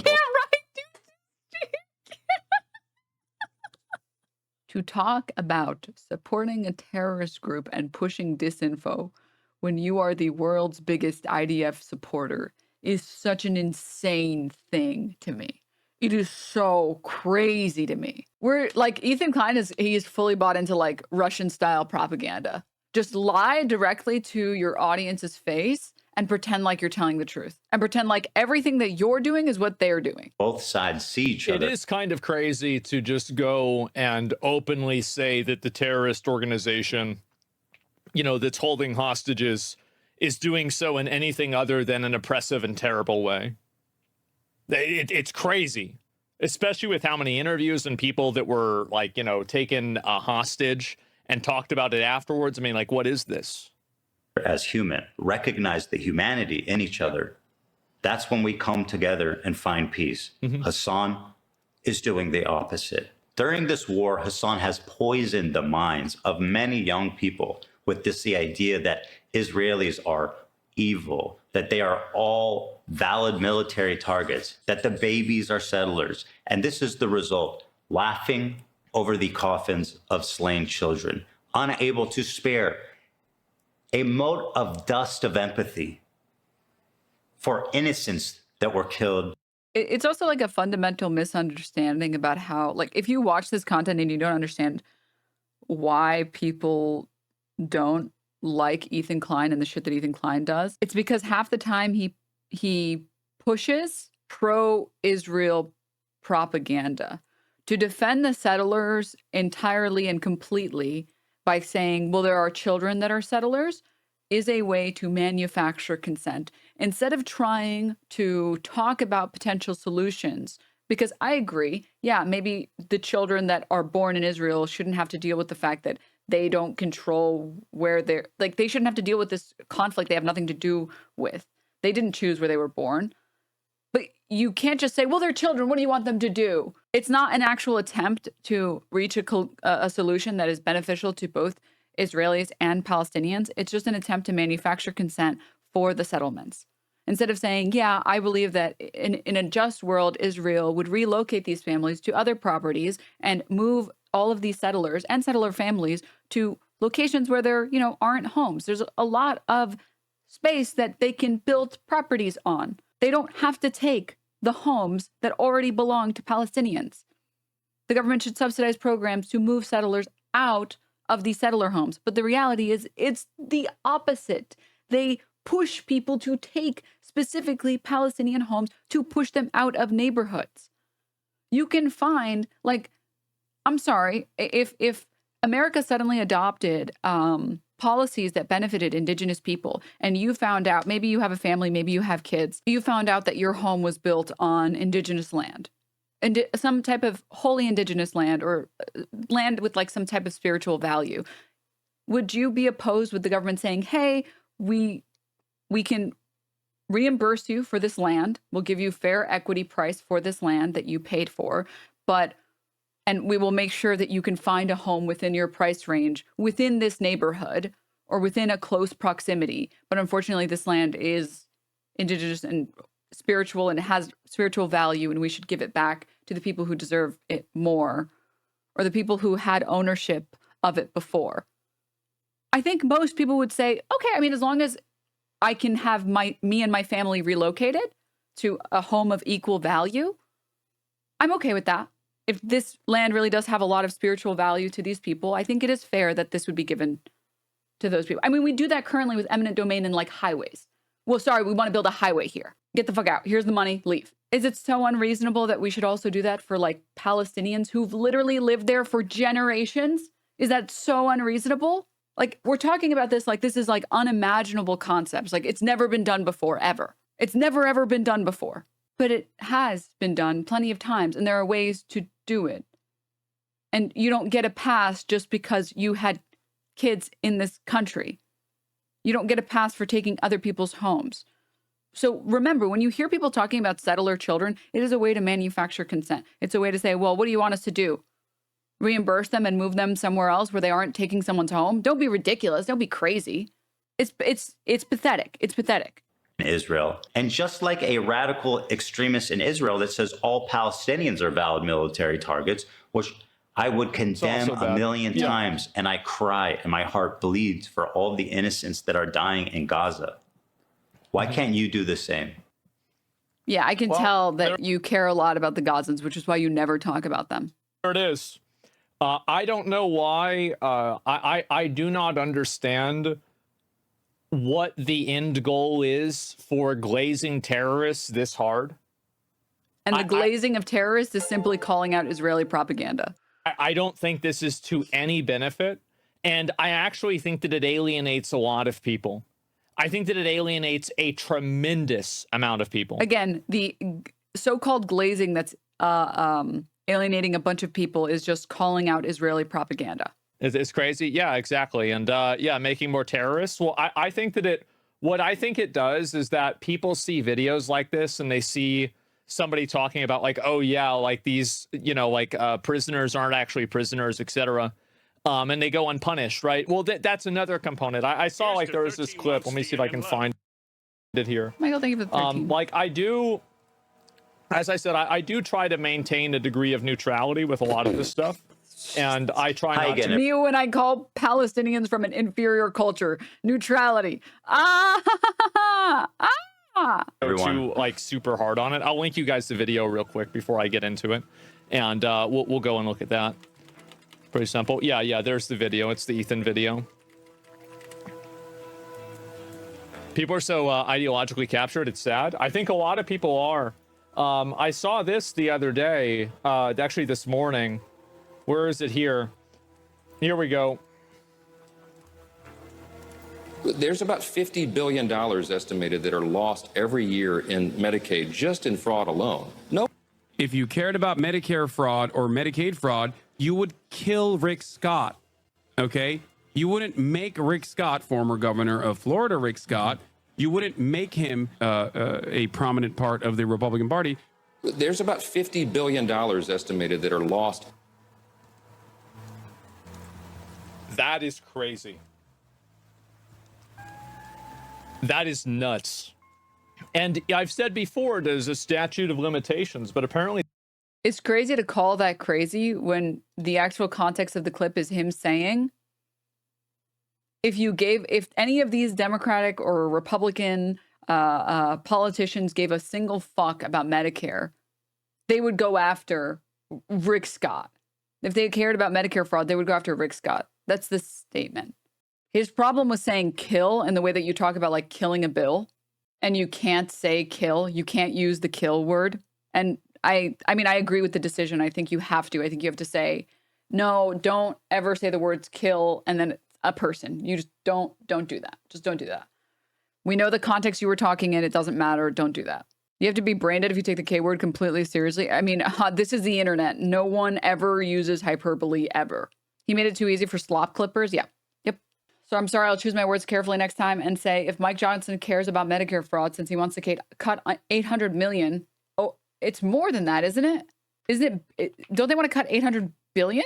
To talk about supporting a terrorist group and pushing disinfo when you are the world's biggest IDF supporter is such an insane thing to me. It is so crazy to me. We're like, Ethan Klein he's fully bought into like Russian style propaganda. Just lie directly to your audience's face and pretend like you're telling the truth and pretend like everything that you're doing is what they're doing. both sides see each other. It is kind of crazy to just go and openly say that the terrorist organization, you know, that's holding hostages is doing so in anything other than an oppressive and terrible way. It's crazy, especially with how many interviews and people that were like, you know, taken hostage and talked about it afterwards. I mean, like, what is this? As human, recognize the humanity in each other. That's when we come together and find peace. Hasan is doing the opposite. During this war, Hasan has poisoned the minds of many young people with the idea that Israelis are evil, that they are all valid military targets, that the babies are settlers. And this is the result, laughing over the coffins of slain children, unable to spare a mote of dust of empathy for innocents that were killed. It's also like a fundamental misunderstanding about how, like, if you watch this content and you don't understand why people don't like Ethan Klein and the shit that Ethan Klein does, it's because half the time he pushes pro-Israel propaganda to defend the settlers entirely and completely by saying, well, there are children that are settlers, is a way to manufacture consent instead of trying to talk about potential solutions. Because I agree, yeah, maybe the children that are born in Israel shouldn't have to deal with the fact that they don't control where they're, like, they shouldn't have to deal with this conflict they have nothing to do with. They didn't choose where they were born. But you can't just say, well, they're children, what do you want them to do? It's not an actual attempt to reach a solution that is beneficial to both Israelis and Palestinians. It's just an attempt to manufacture consent for the settlements. Instead of saying, yeah, I believe that in a just world, Israel would relocate these families to other properties and move all of these settlers and settler families to locations where there, you know, aren't homes. There's a lot of space that they can build properties on. They don't have to take the homes that already belong to Palestinians. The government should subsidize programs to move settlers out of these settler homes. But the reality is it's the opposite. They push people to take specifically Palestinian homes to push them out of neighborhoods. You can find, like, I'm sorry, if America suddenly adopted policies that benefited indigenous people, and you found out, maybe you have a family, maybe you have kids, you found out that your home was built on indigenous land, and some type of wholly indigenous land, or land with like some type of spiritual value, would you be opposed with the government saying, hey, we can reimburse you for this land, we'll give you fair equity price for this land that you paid for, and we will make sure that you can find a home within your price range, within this neighborhood, or within a close proximity. But unfortunately, this land is indigenous and spiritual, and it has spiritual value, and we should give it back to the people who deserve it more, or the people who had ownership of it before. I think most people would say, okay, I mean, as long as I can have me and my family relocated to a home of equal value, I'm okay with that. If this land really does have a lot of spiritual value to these people, I think it is fair that this would be given to those people. I mean, we do that currently with eminent domain and like highways. Well, sorry, we want to build a highway here. Get the fuck out. Here's the money. Leave. Is it so unreasonable that we should also do that for like Palestinians who've literally lived there for generations? Is that so unreasonable? Like, we're talking about this like this is like unimaginable concepts. Like, it's never been done before, ever. It's never ever been done before, but it has been done plenty of times, and there are ways to do it. And you don't get a pass just because you had kids in this country. You don't get a pass for taking other people's homes. So remember, when you hear people talking about settler children, it is a way to manufacture consent. It's a way to say, well, what do you want us to do? Reimburse them and move them somewhere else where they aren't taking someone's home? Don't be ridiculous. Don't be crazy. It's pathetic. It's pathetic. Israel. And just like a radical extremist in Israel that says all Palestinians are valid military targets, which I would condemn a million times, and I cry and my heart bleeds for all the innocents that are dying in Gaza. Why can't you do the same? Yeah, I can tell that you care a lot about the Gazans, which is why you never talk about them. There it is. I don't know why. I do not understand what the end goal is for glazing terrorists this hard. And the glazing of terrorists is simply calling out Israeli propaganda. I don't think this is to any benefit. And I actually think that it alienates a lot of people. I think that it alienates a tremendous amount of people. Again, the so-called glazing that's alienating a bunch of people is just calling out Israeli propaganda. It's crazy. Yeah, exactly. And yeah, making more terrorists. Well, I think that what I think it does is that people see videos like this and they see somebody talking about like, oh yeah, like these, prisoners aren't actually prisoners, etc. And they go unpunished, right? Well, that's another component. I saw like there was this clip. Let me see if I can find it here. Michael, thank you for the 13. Like I do, as I said, I do try to maintain a degree of neutrality with a lot of this stuff. And I try not to. Me when I call Palestinians from an inferior culture. Neutrality. Too like super hard on it. I'll link you guys the video real quick before I get into it. And we'll go and look at that. Pretty simple. Yeah, there's the video. It's the Ethan video. People are so ideologically captured. It's sad. I think a lot of people are. I saw this the other day, actually this morning. Where is it here? Here we go. There's about $50 billion estimated that are lost every year in Medicaid, just in fraud alone. No. If you cared about Medicare fraud or Medicaid fraud, you would kill Rick Scott, okay? You wouldn't make Rick Scott, former governor of Florida, Rick Scott, you wouldn't make him a prominent part of the Republican Party. There's about $50 billion estimated that are lost. That is crazy. That is nuts. And I've said before, there's a statute of limitations, but apparently... It's crazy to call that crazy when the actual context of the clip is him saying, if any of these Democratic or Republican politicians gave a single fuck about Medicare, they would go after Rick Scott. If they cared about Medicare fraud, they would go after Rick Scott. That's the statement. His problem was saying kill and the way that you talk about like killing a bill, and you can't say kill. You can't use the kill word. And I mean, I agree with the decision. I think you have to. I think you have to say, no, don't ever say the words kill and then a person. You just don't do that. Just don't do that. We know the context you were talking in. It doesn't matter. Don't do that. You have to be brain dead if you take the K word completely seriously. I mean, this is the internet. No one ever uses hyperbole ever. He made it too easy for slop clippers. Yeah. Yep. So I'm sorry. I'll choose my words carefully next time and say if Mike Johnson cares about Medicare fraud since he wants to cut $800 million. Oh, it's more than that, isn't it? Isn't it? Don't they want to cut $800 billion?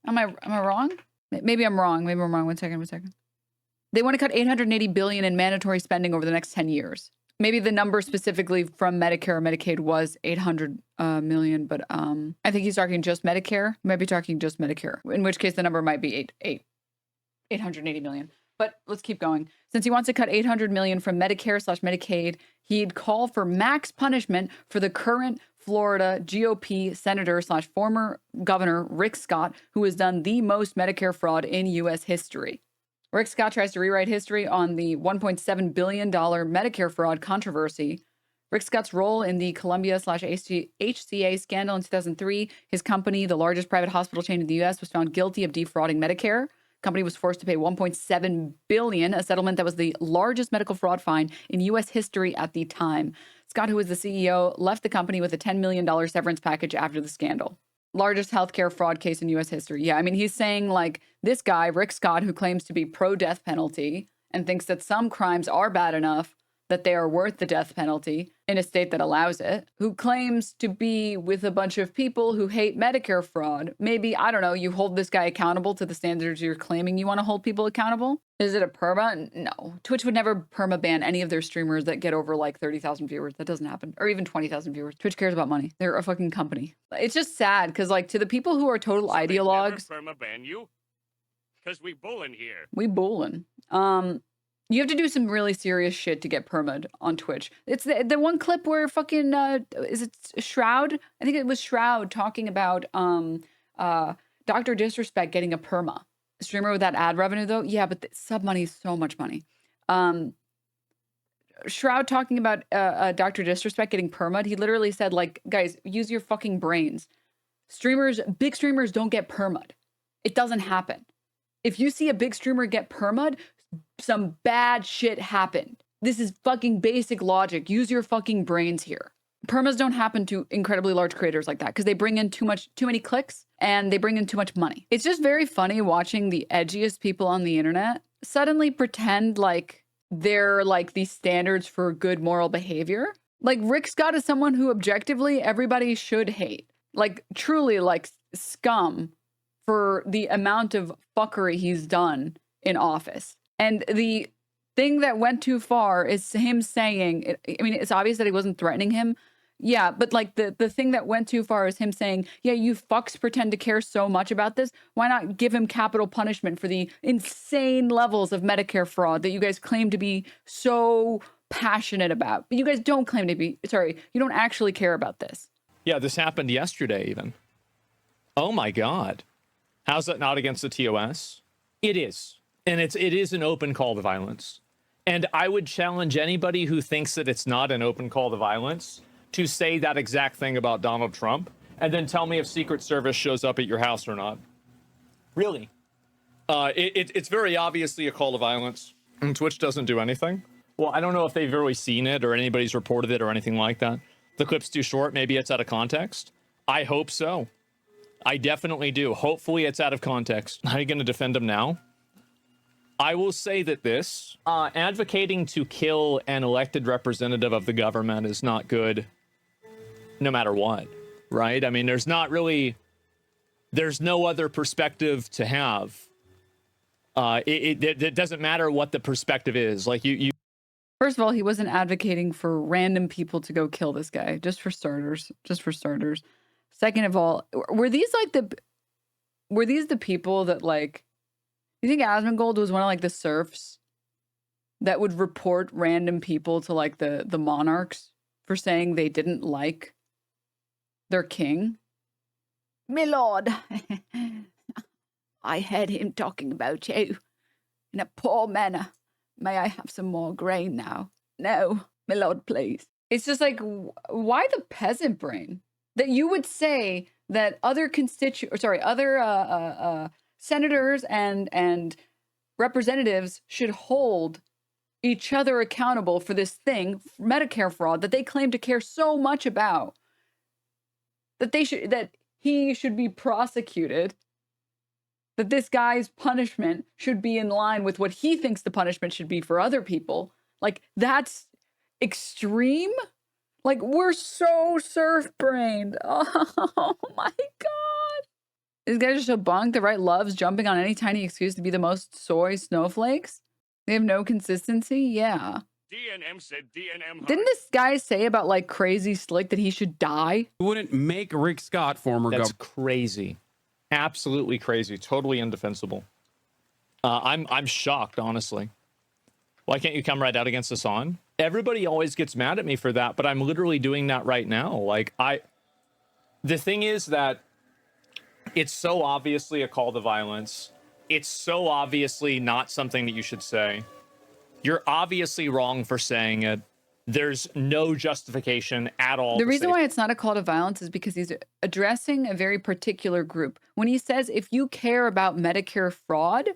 Am I wrong? Maybe I'm wrong. Maybe I'm wrong. One second. They want to cut $880 billion in mandatory spending over the next 10 years. Maybe the number specifically from Medicare or Medicaid was 800 million, but I think he's talking just Medicare. He might be talking just Medicare, in which case the number might be 880 million. But let's keep going. Since he wants to cut 800 million from Medicare/Medicaid, he'd call for max punishment for the current Florida GOP senator/former governor Rick Scott, who has done the most Medicare fraud in U.S. history. Rick Scott tries to rewrite history on the $1.7 billion Medicare fraud controversy. Rick Scott's role in the Columbia/HCA scandal in 2003, his company, the largest private hospital chain in the U.S., was found guilty of defrauding Medicare. Company was forced to pay $1.7 billion, a settlement that was the largest medical fraud fine in U.S. history at the time. Scott, who was the CEO, left the company with a $10 million severance package after the scandal. Largest healthcare fraud case in U.S. history. Yeah, I mean, he's saying like this guy, Rick Scott, who claims to be pro-death penalty and thinks that some crimes are bad enough that they are worth the death penalty in a state that allows it, who claims to be with a bunch of people who hate Medicare fraud. Maybe, I don't know, you hold this guy accountable to the standards you're claiming you want to hold people accountable? Is it a perma? No. Twitch would never perma ban any of their streamers that get over like 30,000 viewers. That doesn't happen. Or even 20,000 viewers. Twitch cares about money. They're a fucking company. It's just sad because like to the people who are total ideologues. Perma ban you? Because we bullin' here. We bullin'. You have to do some really serious shit to get perma'd on Twitch. It's the one clip where fucking is it Shroud? I think it was Shroud talking about Dr. Disrespect getting a perma. A streamer with that ad revenue though, yeah, but the sub money is so much money. Shroud talking about Dr. Disrespect getting perma'd. He literally said like, guys, use your fucking brains. Streamers, big streamers don't get perma'd. It doesn't happen. If you see a big streamer get perma'd, some bad shit happened. This is fucking basic logic. Use your fucking brains here. Permas don't happen to incredibly large creators like that because they bring in too many clicks and they bring in too much money. It's just very funny watching the edgiest people on the internet suddenly pretend like they're like these standards for good moral behavior. Like Rick Scott is someone who objectively everybody should hate. Like truly like scum for the amount of fuckery he's done in office. And the thing that went too far is him saying, I mean, it's obvious that he wasn't threatening him. Yeah, but like the thing that went too far is him saying, yeah, you fucks pretend to care so much about this. Why not give him capital punishment for the insane levels of Medicare fraud that you guys claim to be so passionate about? But you guys don't claim to be, sorry, you don't actually care about this. Yeah, this happened yesterday even. Oh my God. How's that not against the TOS? It is. And it is an open call to violence. And I would challenge anybody who thinks that it's not an open call to violence to say that exact thing about Donald Trump and then tell me if Secret Service shows up at your house or not. Really. It's very obviously a call to violence. And Twitch doesn't do anything. Well, I don't know if they've really seen it or anybody's reported it or anything like that. The clip's too short. Maybe it's out of context. I hope so. I definitely do. Hopefully it's out of context. How are you going to defend him now? I will say that this, advocating to kill an elected representative of the government is not good, no matter what, right? I mean, there's no other perspective to have. It doesn't matter what the perspective is. Like you. First of all, he wasn't advocating for random people to go kill this guy, just for starters. Second of all, were these the people that like, you think Asmongold was one of like the serfs that would report random people to like the monarchs for saying they didn't like their king? My lord, I heard him talking about you in a poor manner. May I have some more grain now? No, my lord, please. It's just like, why the peasant brain? That you would say that other senators and representatives should hold each other accountable for this thing, Medicare fraud, that they claim to care so much about, that he should be prosecuted, that this guy's punishment should be in line with what he thinks the punishment should be for other people. Like, that's extreme. Like, we're so surf-brained. Oh my God. These guys are so bunked. The right loves jumping on any tiny excuse to be the most soy snowflakes. They have no consistency. Yeah. DNM said DNM. Didn't this guy say about like Crazy Slick that he should die? You wouldn't make Rick Scott former governor. That's crazy. Absolutely crazy. Totally indefensible. I'm shocked, honestly. Why can't you come right out against Hasan? Everybody always gets mad at me for that, but I'm literally doing that right now. Like the thing is that it's so obviously a call to violence. It's so obviously not something that you should say. You're obviously wrong for saying it. There's no justification at all. The reason why it's not a call to violence is because he's addressing a very particular group. When he says, if you care about Medicare fraud,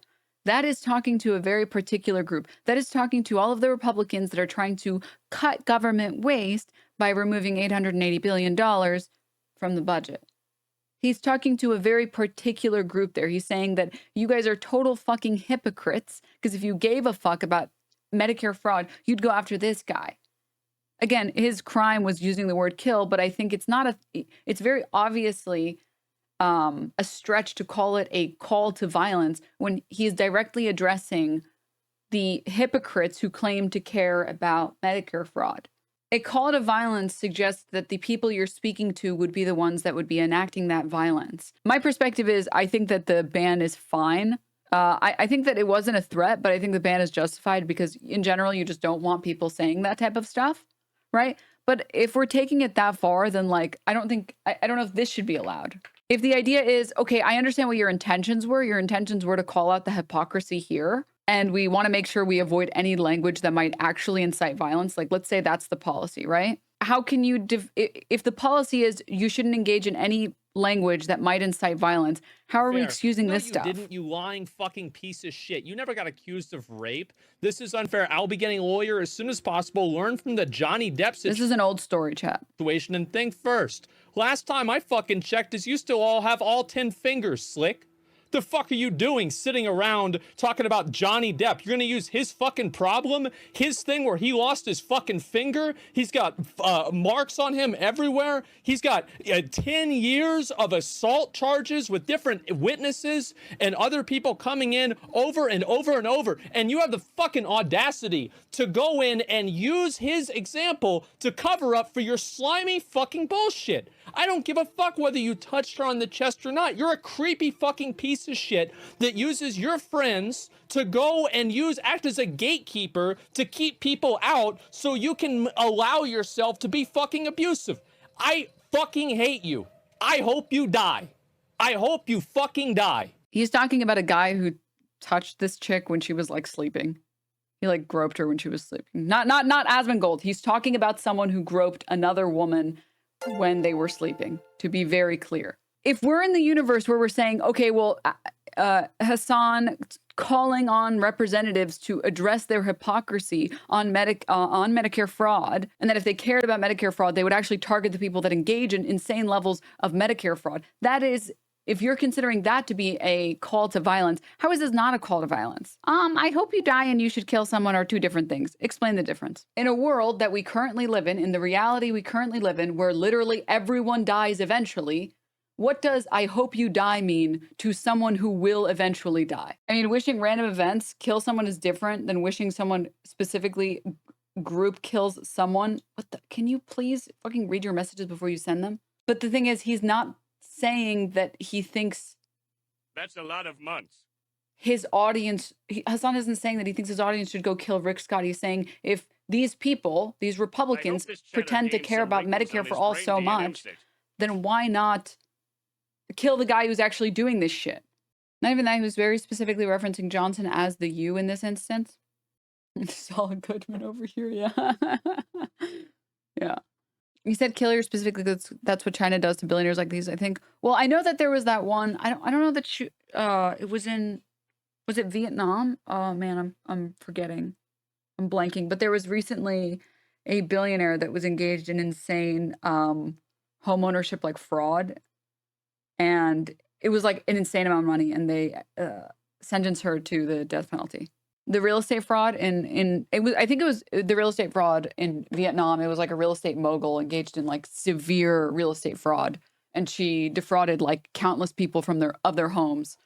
That is talking to a very particular group. That is talking to all of the Republicans that are trying to cut government waste by removing $880 billion from the budget. He's talking to a very particular group there. He's saying that you guys are total fucking hypocrites because if you gave a fuck about Medicare fraud, you'd go after this guy. Again, his crime was using the word kill, but I think it's very obviously a stretch to call it a call to violence when he's directly addressing the hypocrites who claim to care about Medicare fraud. A call to violence suggests that the people you're speaking to would be the ones that would be enacting that violence. My perspective is I think that the ban is fine. I think that it wasn't a threat, but I think the ban is justified because in general, you just don't want people saying that type of stuff, right? But if we're taking it that far, then like, I don't know if this should be allowed. If the idea is, okay, I understand what your intentions were. Your intentions were to call out the hypocrisy here. And we want to make sure we avoid any language that might actually incite violence. Like, let's say that's the policy, right? How can you, if the policy is you shouldn't engage in any language that might incite violence, how are we excusing this stuff? Didn't you lying fucking piece of shit? You never got accused of rape. This is unfair. I'll be getting a lawyer as soon as possible. Learn from the Johnny Depp situation. This is an old story, chat. And think first. Last time I fucking checked is you still all have all 10 fingers, Slick. The fuck are you doing sitting around talking about Johnny Depp? You're gonna use his fucking problem, his thing where he lost his fucking finger. He's got marks on him everywhere. He's got 10 years of assault charges with different witnesses and other people coming in over and over and over. And you have the fucking audacity to go in and use his example to cover up for your slimy fucking bullshit. I don't give a fuck whether you touched her on the chest or not. You're a creepy fucking piece of shit that uses your friends to go and act as a gatekeeper to keep people out so you can allow yourself to be fucking abusive. I fucking hate you. I hope you die. I hope you fucking die. He's talking about a guy who touched this chick when she was like sleeping. He like groped her when she was sleeping. Not Asmongold. He's talking about someone who groped another woman when they were sleeping, to be very clear. If we're in the universe where we're saying, okay, well, Hasan calling on representatives to address their hypocrisy on Medicare fraud, and that if they cared about Medicare fraud, they would actually target the people that engage in insane levels of Medicare fraud. That is, if you're considering that to be a call to violence, how is this not a call to violence? I hope you die and you should kill someone are two different things. Explain the difference. In a world that we currently live in the reality we currently live in, where literally everyone dies eventually, what does I hope you die mean to someone who will eventually die? I mean, wishing random events kill someone is different than wishing someone specifically group kills someone. Can you please fucking read your messages before you send them? But the thing is, he's not saying that he thinks that's a lot of months. His audience, Hasan isn't saying that he thinks his audience should go kill Rick Scott. He's saying if these people, these Republicans, pretend to care about Medicare for all so much, then why not kill the guy who's actually doing this shit? Not even that, he was very specifically referencing Johnson as the you in this instance. Solid Goodman over here, yeah. Yeah. He said kill her specifically. That's what China does to billionaires like these, I think. Well, I know that there was that one. I don't know that it was it Vietnam? Oh man, I'm forgetting. I'm blanking. But there was recently a billionaire that was engaged in insane home ownership like fraud. And it was like an insane amount of money, and they sentenced her to the death penalty. The real estate fraud I think it was the real estate fraud in Vietnam. It was like a real estate mogul engaged in like severe real estate fraud, and she defrauded like countless people from their homes.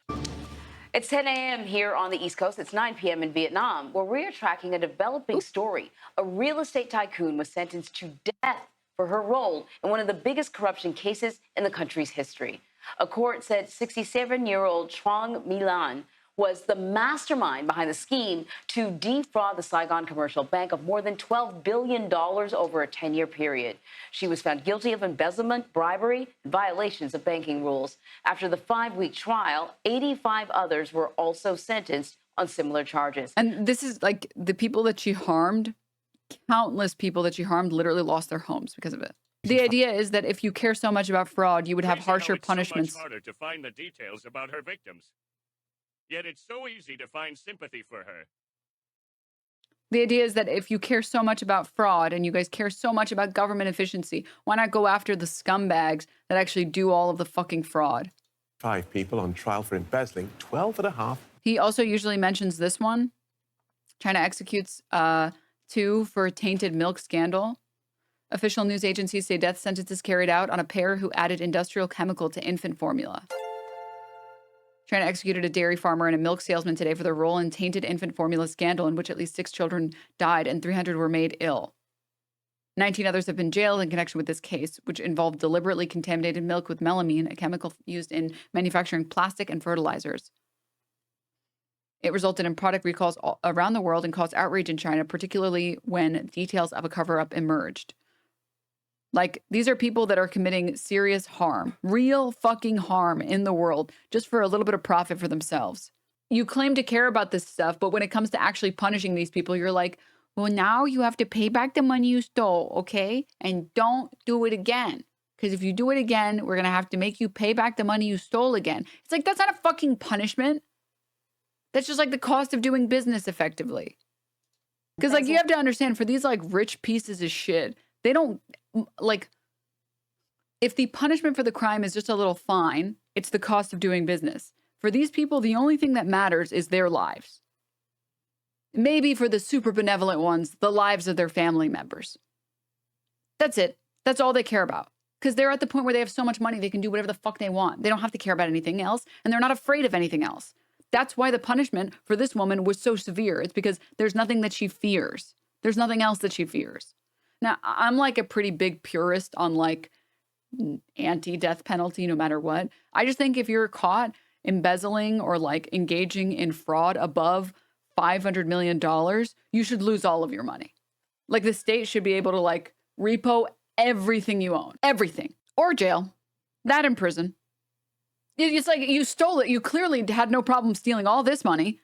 It's 10 a.m. here on the East Coast. It's 9 p.m. in Vietnam, where we are tracking a developing story. A real estate tycoon was sentenced to death for her role in one of the biggest corruption cases in the country's history. A court said 67-year-old Trong My Lan was the mastermind behind the scheme to defraud the Saigon Commercial Bank of more than $12 billion over a 10-year period. She was found guilty of embezzlement, bribery, and violations of banking rules. After the 5-week trial, 85 others were also sentenced on similar charges. And this is like the people that she harmed, countless people that she harmed literally lost their homes because of it. The idea is that if you care so much about fraud, you would have harsher punishments. So much harder to find the details about her victims. Yet it's so easy to find sympathy for her. The idea is that if you care so much about fraud and you guys care so much about government efficiency, why not go after the scumbags that actually do all of the fucking fraud? 5 people on trial for embezzling 12.5. He also usually mentions this one. China executes 2 for tainted milk scandal. Official news agencies say death sentences carried out on a pair who added industrial chemical to infant formula. China executed a dairy farmer and a milk salesman today for their role in tainted infant formula scandal in which at least 6 children died and 300 were made ill. 19 others have been jailed in connection with this case, which involved deliberately contaminated milk with melamine, a chemical used in manufacturing plastic and fertilizers. It resulted in product recalls around the world and caused outrage in China, particularly when details of a cover-up emerged. Like, these are people that are committing serious harm, real fucking harm in the world, just for a little bit of profit for themselves. You claim to care about this stuff, but when it comes to actually punishing these people, you're like, well, now you have to pay back the money you stole, okay? And don't do it again. Because if you do it again, we're going to have to make you pay back the money you stole again. It's like, that's not a fucking punishment. That's just like the cost of doing business effectively. Because, like, you have to understand, for these, like, rich pieces of shit, they don't, like, if the punishment for the crime is just a little fine, it's the cost of doing business. For these people, the only thing that matters is their lives. Maybe for the super benevolent ones, the lives of their family members. That's it. That's all they care about. Because they're at the point where they have so much money, they can do whatever the fuck they want. They don't have to care about anything else, and they're not afraid of anything else. That's why the punishment for this woman was so severe. It's because there's nothing that she fears. There's nothing else that she fears. Now, I'm like a pretty big purist on like anti-death penalty no matter what. I just think if you're caught embezzling or like engaging in fraud above $500 million, you should lose all of your money. Like, the state should be able to like repo everything you own, everything, or jail, that in prison. It's like, you stole it. You clearly had no problem stealing all this money.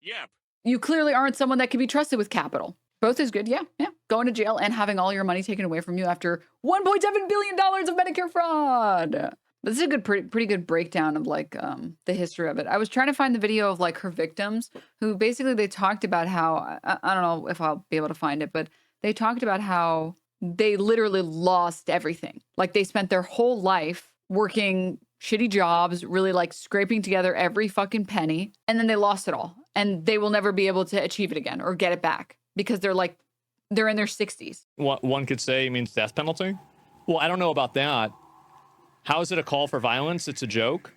Yep. You clearly aren't someone that can be trusted with capital. Both is good. Yeah. Going to jail and having all your money taken away from you after $1.7 billion of Medicare fraud. But this is a good, pretty good breakdown of like the history of it. I was trying to find the video of like her victims who basically they talked about how, I don't know if I'll be able to find it, but they talked about how they literally lost everything. Like, they spent their whole life working shitty jobs, really like scraping together every fucking penny, and then they lost it all. And they will never be able to achieve it again or get it back because they're in their 60s. What one could say means death penalty? Well, I don't know about that. How is it a call for violence? It's a joke.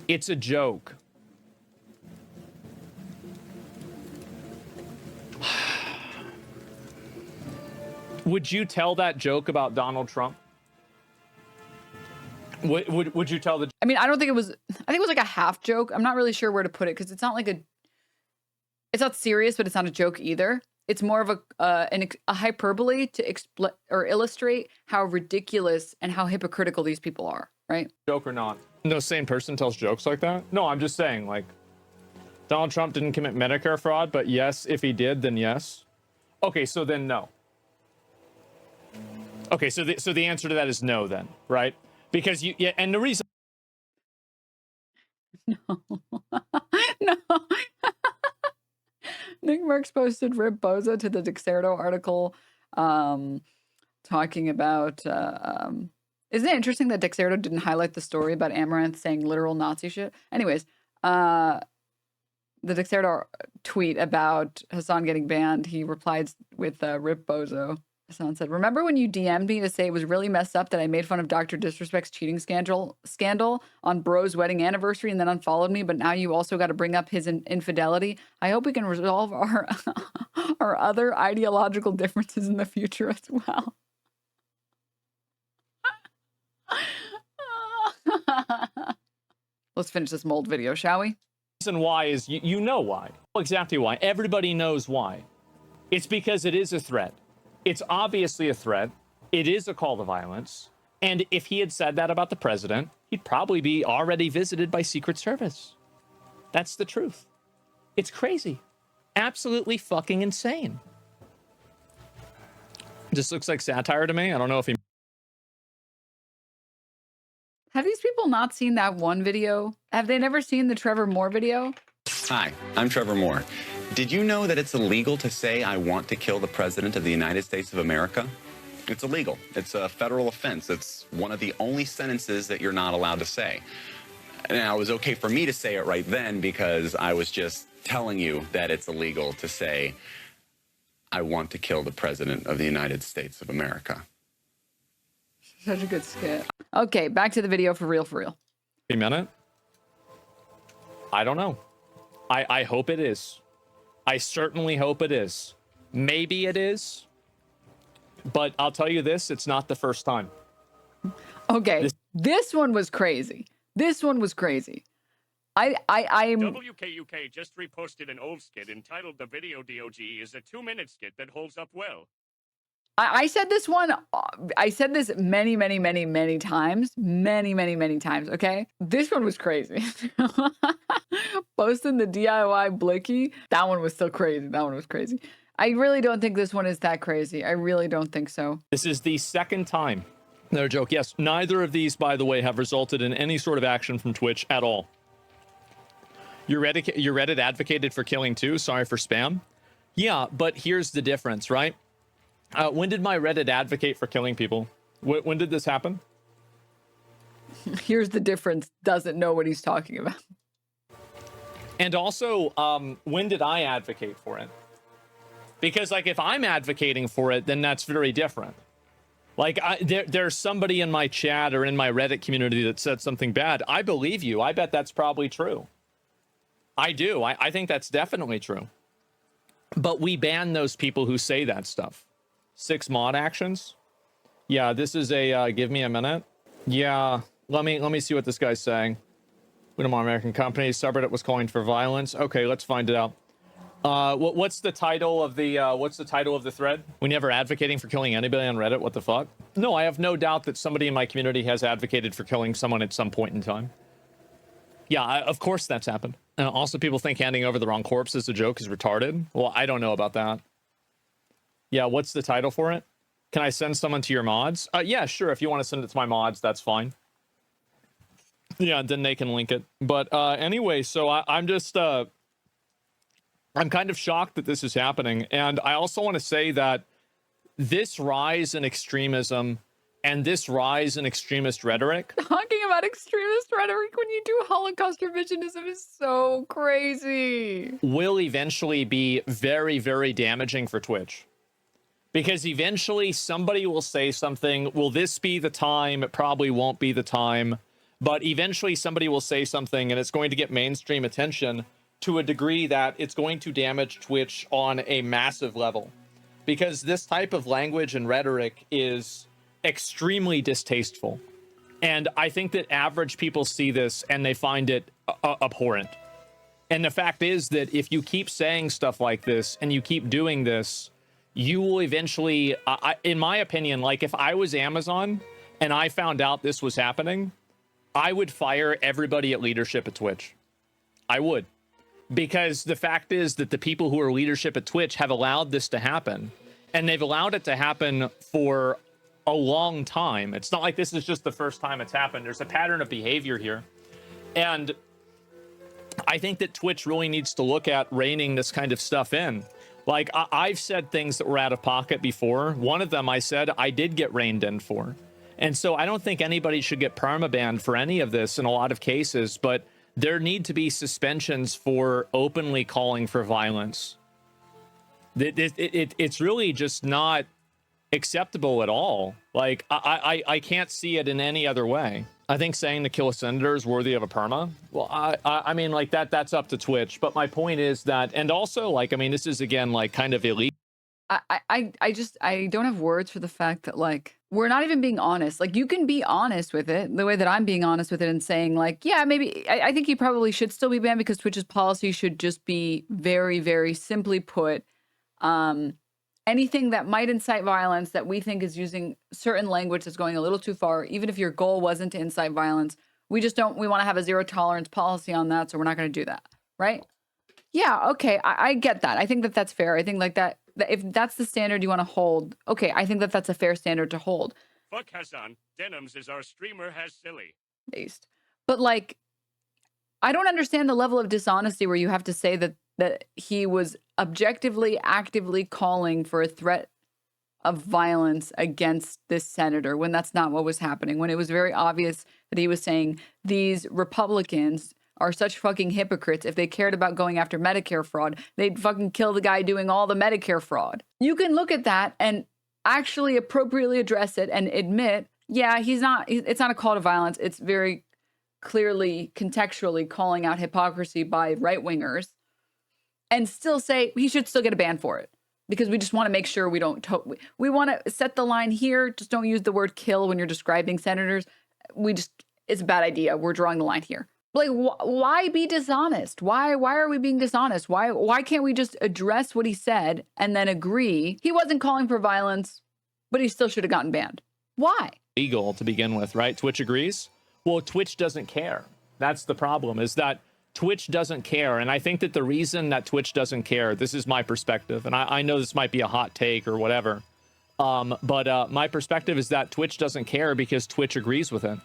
It's a joke. Would you tell that joke about Donald Trump? Would you tell the... I mean, I think it was like a half joke. I'm not really sure where to put it because it's not like it's not serious, but it's not a joke either. It's more of a hyperbole to illustrate how ridiculous and how hypocritical these people are, right? Joke or not. No sane person tells jokes like that. No, I'm just saying, like, Donald Trump didn't commit Medicare fraud, but yes, if he did, then yes. Okay, so then no. Okay, so the answer to that is no then, right? Because and the reason... No. Nick Merckx posted Rip Bozo to the Dexerto article talking about... isn't it interesting that Dexerto didn't highlight the story about Amaranth saying literal Nazi shit? Anyways, the Dexerto tweet about Hasan getting banned, he replied with Rip Bozo. Hasan said, "Remember when you DM'd me to say it was really messed up that I made fun of Dr. Disrespect's cheating scandal on Bro's wedding anniversary and then unfollowed me, but now you also got to bring up his infidelity? I hope we can resolve our our other ideological differences in the future as well." Let's finish this mold video, shall we? The reason why is you know why. Exactly why. Everybody knows why. It's because it is a threat. It's obviously a threat. It is a call to violence. And if he had said that about the president, he'd probably be already visited by Secret Service. That's the truth. It's crazy. Absolutely fucking insane. This looks like satire to me. I don't know if he not seen that one video? Have they never seen the Trevor Moore video? Hi, I'm Trevor Moore. Did you know that it's illegal to say I want to kill the President of the United States of America? It's illegal. It's a federal offense. It's one of the only sentences that you're not allowed to say. Now, it was okay for me to say it right then because I was just telling you that it's illegal to say I want to kill the President of the United States of America. Such a good skit. Okay, back to the video for real, for real. A minute. I don't know. I hope it is. I certainly hope it is. Maybe it is. But I'll tell you this, it's not the first time. Okay, this one was crazy. This one was crazy. I'm... WKUK just reposted an old skit entitled The Video DOG is a 2-minute skit that holds up well. I said this one, I said this many times. Many times, okay? This one was crazy. Posting the DIY blicky, that one was still crazy. That one was crazy. I really don't think this one is that crazy. I really don't think so. This is the second time. No joke. Yes, neither of these, by the way, have resulted in any sort of action from Twitch at all. Your Reddit advocated for killing too. Sorry for spam. Yeah, but here's the difference, right? When did my Reddit advocate for killing people? When did this happen? Here's the difference. Doesn't know what he's talking about. And also, when did I advocate for it? Because, like, if I'm advocating for it, then that's very different. Like, there's somebody in my chat or in my Reddit community that said something bad. I believe you. I bet that's probably true. I do. I think that's definitely true. But we ban those people who say that stuff. 6 mod actions. Yeah, this is a give me a minute. Yeah, let me see what this guy's saying. We don't want American companies. Subreddit was calling for violence. Okay, let's find it out. What's the title of the thread? We never advocating for killing anybody on Reddit. What the fuck? No, I have no doubt that somebody in my community has advocated for killing someone at some point in time. Yeah, of course that's happened. Also, people think handing over the wrong corpse as a joke is retarded. Well, I don't know about that. Yeah, what's the title for it? Can I send someone to your mods? Yeah, sure. If you want to send it to my mods, that's fine. Yeah, then they can link it. But anyway, so I'm just... I'm kind of shocked that this is happening. And I also want to say that this rise in extremism and this rise in extremist rhetoric... Talking about extremist rhetoric when you do Holocaust revisionism is so crazy. ...will eventually be very, very damaging for Twitch. Because eventually somebody will say something, will this be the time? It probably won't be the time. But eventually somebody will say something and it's going to get mainstream attention to a degree that it's going to damage Twitch on a massive level. Because this type of language and rhetoric is extremely distasteful. And I think that average people see this and they find it abhorrent. And the fact is that if you keep saying stuff like this and you keep doing this, you will eventually, in my opinion, like if I was Amazon and I found out this was happening, I would fire everybody at leadership at Twitch. I would. Because the fact is that the people who are leadership at Twitch have allowed this to happen. And they've allowed it to happen for a long time. It's not like this is just the first time it's happened. There's a pattern of behavior here. And I think that Twitch really needs to look at reining this kind of stuff in. Like, I've said things that were out of pocket before. One of them I said I did get reined in for. And so I don't think anybody should get permabanned for any of this in a lot of cases, but there need to be suspensions for openly calling for violence. It's really just not acceptable at all. Like, I can't see it in any other way. I think saying to kill a senator is worthy of a perma. Well, I mean, like, that's up to Twitch. But my point is that, and also, like, I mean, this is, again, like, kind of illegal. I don't have words for the fact that, like, we're not even being honest. Like, you can be honest with it the way that I'm being honest with it and saying, like, yeah, maybe I think you probably should still be banned because Twitch's policy should just be very, very simply put, anything that might incite violence that we think is using certain language that's going a little too far, even if your goal wasn't to incite violence, we want to have a zero tolerance policy on that, so we're not going to do that, right? Yeah, okay, I get that. I think that that's fair. I think like that if that's the standard you want to hold, okay, I think that that's a fair standard to hold. Fuck Hasan. Denims is our streamer has silly. Based. But like, I don't understand the level of dishonesty where you have to say that he was objectively, actively calling for a threat of violence against this senator when that's not what was happening. When it was very obvious that he was saying these Republicans are such fucking hypocrites. If they cared about going after Medicare fraud, they'd fucking kill the guy doing all the Medicare fraud. You can look at that and actually appropriately address it and admit, yeah, it's not a call to violence. It's very clearly contextually calling out hypocrisy by right-wingers, and still say he should still get a ban for it. Because we just want to make sure we don't, we want to set the line here. Just don't use the word kill when you're describing senators. It's a bad idea. We're drawing the line here. Like, why be dishonest? Why are we being dishonest? Why can't we just address what he said and then agree he wasn't calling for violence, but he still should have gotten banned? Why? Legal to begin with, right? Twitch agrees. Well, Twitch doesn't care. That's the problem, is that Twitch doesn't care. And I think that the reason that Twitch doesn't care, this is my perspective, and I know this might be a hot take or whatever, but my perspective is that Twitch doesn't care because Twitch agrees with it.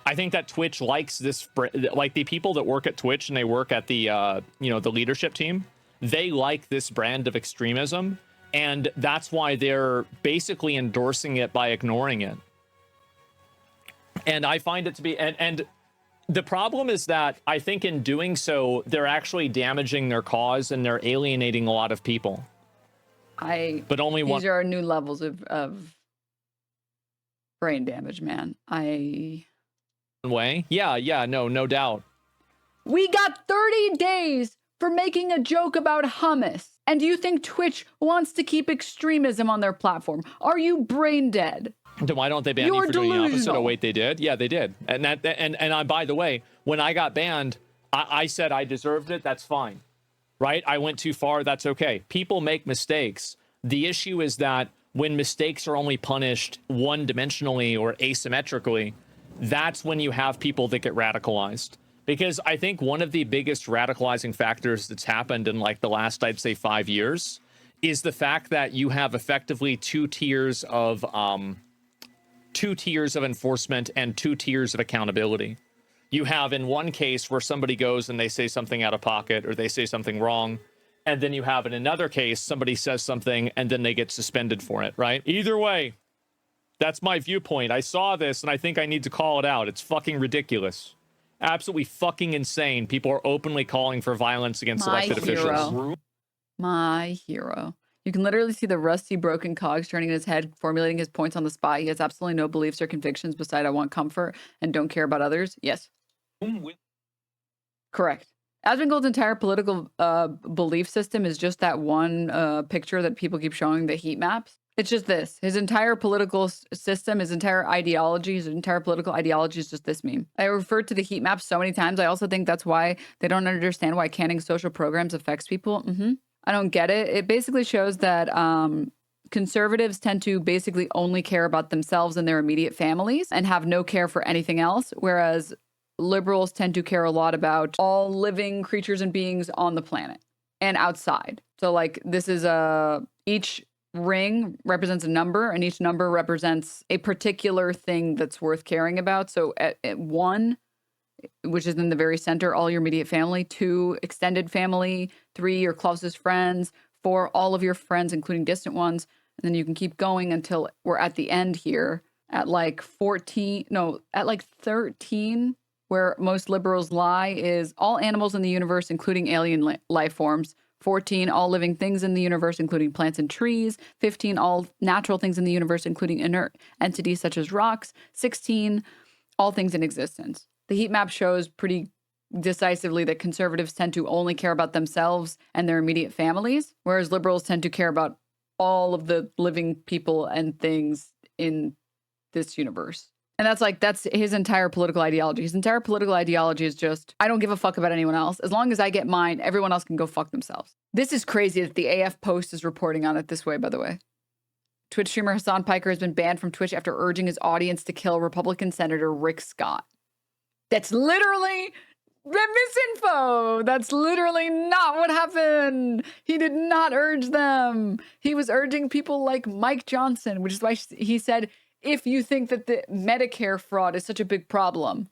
I think that Twitch likes this, like the people that work at Twitch and they work at the, the leadership team, they like this brand of extremism, and that's why they're basically endorsing it by ignoring it. And I find it to be, and the problem is that I think in doing so, they're actually damaging their cause and they're alienating a lot of people. But only one. These are new levels of brain damage, man. Way. Yeah, no doubt. We got 30 days for making a joke about hummus. And do you think Twitch wants to keep extremism on their platform? Are you brain dead? Then why don't they ban you for doing the opposite? Oh, wait, they did? Yeah, they did. And I, by the way, when I got banned, I said I deserved it. That's fine. Right? I went too far. That's okay. People make mistakes. The issue is that when mistakes are only punished one-dimensionally or asymmetrically, that's when you have people that get radicalized. Because I think one of the biggest radicalizing factors that's happened in like the last, I'd say, 5 years is the fact that you have effectively two tiers of enforcement and 2 tiers of accountability. You have in one case where somebody goes and they say something out of pocket or they say something wrong. And then you have in another case, somebody says something and then they get suspended for it, right? Either way, that's my viewpoint. I saw this and I think I need to call it out. It's fucking ridiculous. Absolutely fucking insane. People are openly calling for violence against elected officials. My hero. You can literally see the rusty, broken cogs turning in his head, formulating his points on the spot. He has absolutely no beliefs or convictions beside I want comfort and don't care about others. Yes. Correct. Asmongold's entire political belief system is just that one picture that people keep showing, the heat maps. It's just this. His entire political system, his entire ideology, his entire political ideology is just this meme. I referred to the heat maps so many times. I also think that's why they don't understand why canning social programs affects people. I don't get it. It basically shows that conservatives tend to basically only care about themselves and their immediate families and have no care for anything else, whereas liberals tend to care a lot about all living creatures and beings on the planet and outside. So like this is each ring represents a number and each number represents a particular thing that's worth caring about. So at 1, which is in the very center, all your immediate family. 2, extended family. 3, your closest friends. 4, all of your friends, including distant ones. And then you can keep going until we're at the end here at like 13, no, at like 13, where most liberals lie, is all animals in the universe, including alien life forms. 14, all living things in the universe, including plants and trees. 15, all natural things in the universe, including inert entities such as rocks. 16, all things in existence. The heat map shows pretty decisively that conservatives tend to only care about themselves and their immediate families, whereas liberals tend to care about all of the living people and things in this universe. And that's his entire political ideology. His entire political ideology is just, I don't give a fuck about anyone else. As long as I get mine, everyone else can go fuck themselves. This is crazy that the AF Post is reporting on it this way, by the way. Twitch streamer Hasan Piker has been banned from Twitch after urging his audience to kill Republican Senator Rick Scott. That's literally misinfo. That's literally not what happened. He did not urge them. He was urging people like Mike Johnson, which is why he said, if you think that the Medicare fraud is such a big problem,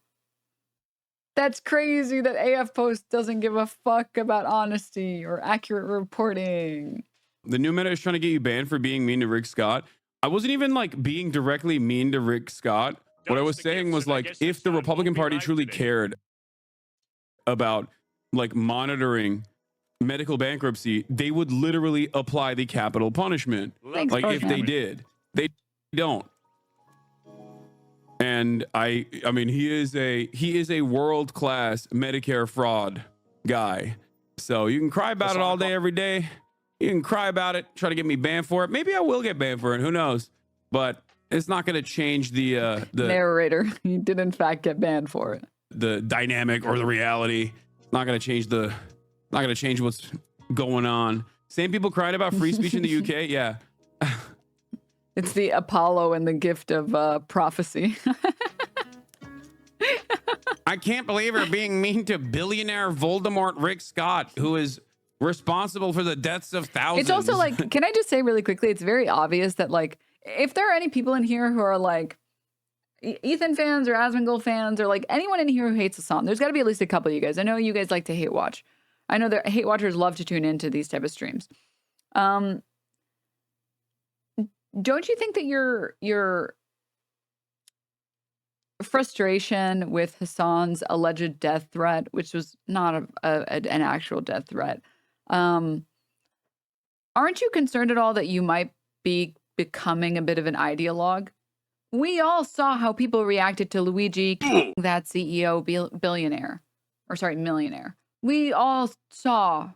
That's crazy that AF Post doesn't give a fuck about honesty or accurate reporting. The new meta is trying to get you banned for being mean to Rick Scott. I wasn't even like being directly mean to Rick Scott. What I was saying was like, if the Republican Party truly cared about like monitoring medical bankruptcy, they would literally apply the capital punishment. Thanks, like if they Postman. did, they don't. And I mean, he is a world-class Medicare fraud guy. So you can cry about it all day, every day. You can cry about it, try to get me banned for it. Maybe I will get banned for it. Who knows? But it's not going to change the Narrator, you did in fact get banned for it. The dynamic or the reality. It's not going to change what's going on. Same people crying about free speech in the UK. Yeah. It's the Apollo and the gift of prophecy. I can't believe we're being mean to billionaire Voldemort Rick Scott, who is responsible for the deaths of thousands. It's also like, can I just say really quickly, it's very obvious that like, if there are any people in here who are like Ethan fans or Asmongold fans or like anyone in here who hates Hasan, there's got to be at least a couple of you guys. I know you guys like to hate watch. I know that hate watchers love to tune into these type of streams. Don't you think that your frustration with Hasan's alleged death threat, which was not an actual death threat, aren't you concerned at all that you might be becoming a bit of an ideologue? We all saw how people reacted to Luigi, that CEO millionaire. We all saw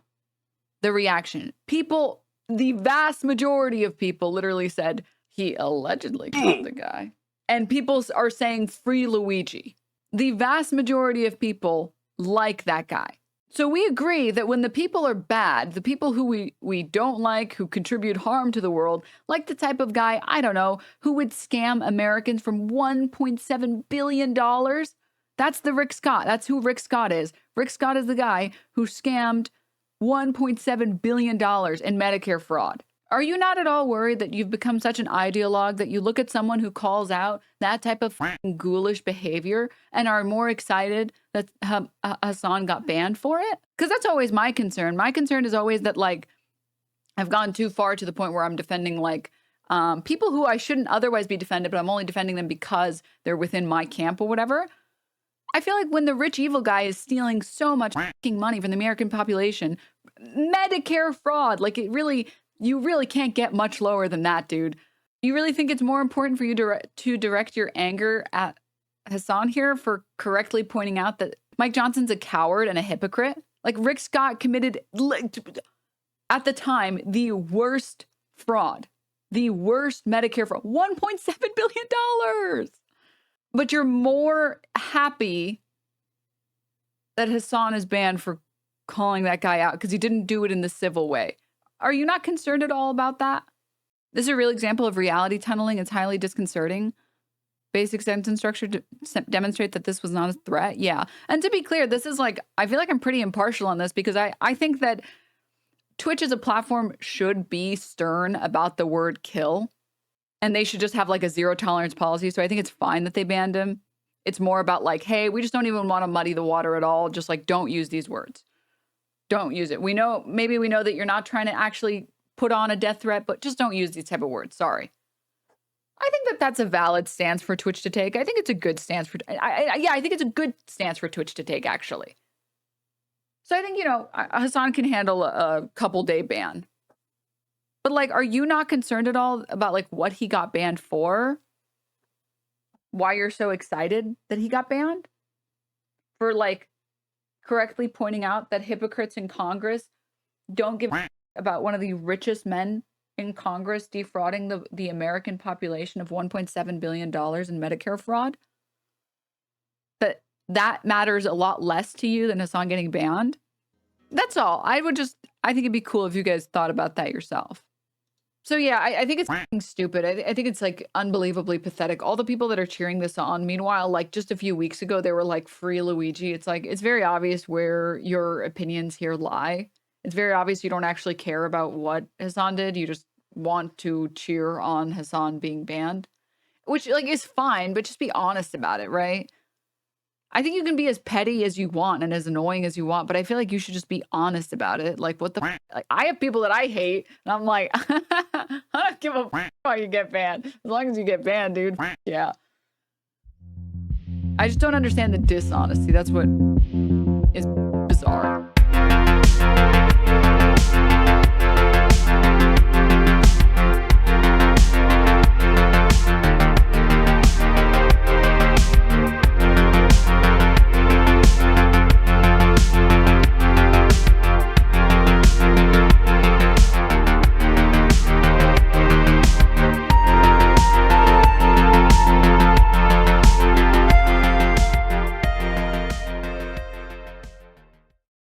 the reaction. People, the vast majority of people literally said he allegedly killed the guy. And people are saying free Luigi. The vast majority of people like that guy. So we agree that when the people are bad, the people who we don't like, who contribute harm to the world, like the type of guy, I don't know, who would scam Americans from $1.7 billion. That's the Rick Scott. That's who Rick Scott is. Rick Scott is the guy who scammed $1.7 billion in Medicare fraud. Are you not at all worried that you've become such an ideologue that you look at someone who calls out that type of ghoulish behavior and are more excited that Hasan got banned for it? Because that's always my concern. My concern is always that, like, I've gone too far to the point where I'm defending, like, people who I shouldn't otherwise be defended, but I'm only defending them because they're within my camp or whatever. I feel like when the rich evil guy is stealing so much money from the American population, Medicare fraud, like you really can't get much lower than that, dude. You really think it's more important for you to direct your anger at Hasan here for correctly pointing out that Mike Johnson's a coward and a hypocrite? Like, Rick Scott committed, at the time, the worst fraud, the worst Medicare fraud, $1.7 billion. But you're more happy that Hasan is banned for calling that guy out because he didn't do it in the civil way. Are you not concerned at all about that? This is a real example of reality tunneling. It's highly disconcerting. Basic sentence structure to demonstrate that this was not a threat. Yeah. And to be clear, this is like, I feel like I'm pretty impartial on this because I think that Twitch as a platform should be stern about the word kill. And they should just have like a zero tolerance policy. So I think it's fine that they banned him. It's more about like, hey, we just don't even want to muddy the water at all. Just like, don't use these words. Don't use it. Maybe we know that you're not trying to actually put on a death threat, but just don't use these type of words. Sorry. I think that that's a valid stance for Twitch to take. I think it's a good stance for, I think it's a good stance for Twitch to take, actually. So I think, Hasan can handle a couple day ban. But like, are you not concerned at all about like what he got banned for? Why you're so excited that he got banned? For like correctly pointing out that hypocrites in Congress don't give a about one of the richest men in Congress defrauding the American population of $1.7 billion in Medicare fraud? That matters a lot less to you than Hasan getting banned? That's all. I think it'd be cool if you guys thought about that yourself. So yeah, I think it's fucking stupid. I think it's like unbelievably pathetic. All the people that are cheering this on, meanwhile, like just a few weeks ago, they were like, free Luigi. It's like, it's very obvious where your opinions here lie. It's very obvious you don't actually care about what Hasan did. You just want to cheer on Hasan being banned, which like is fine, but just be honest about it, right? I think you can be as petty as you want and as annoying as you want, but I feel like you should just be honest about it. Like, what the like, I have people that I hate, and I'm like, I don't give a why you get banned. As long as you get banned, dude. Yeah. I just don't understand the dishonesty. That's what is bizarre.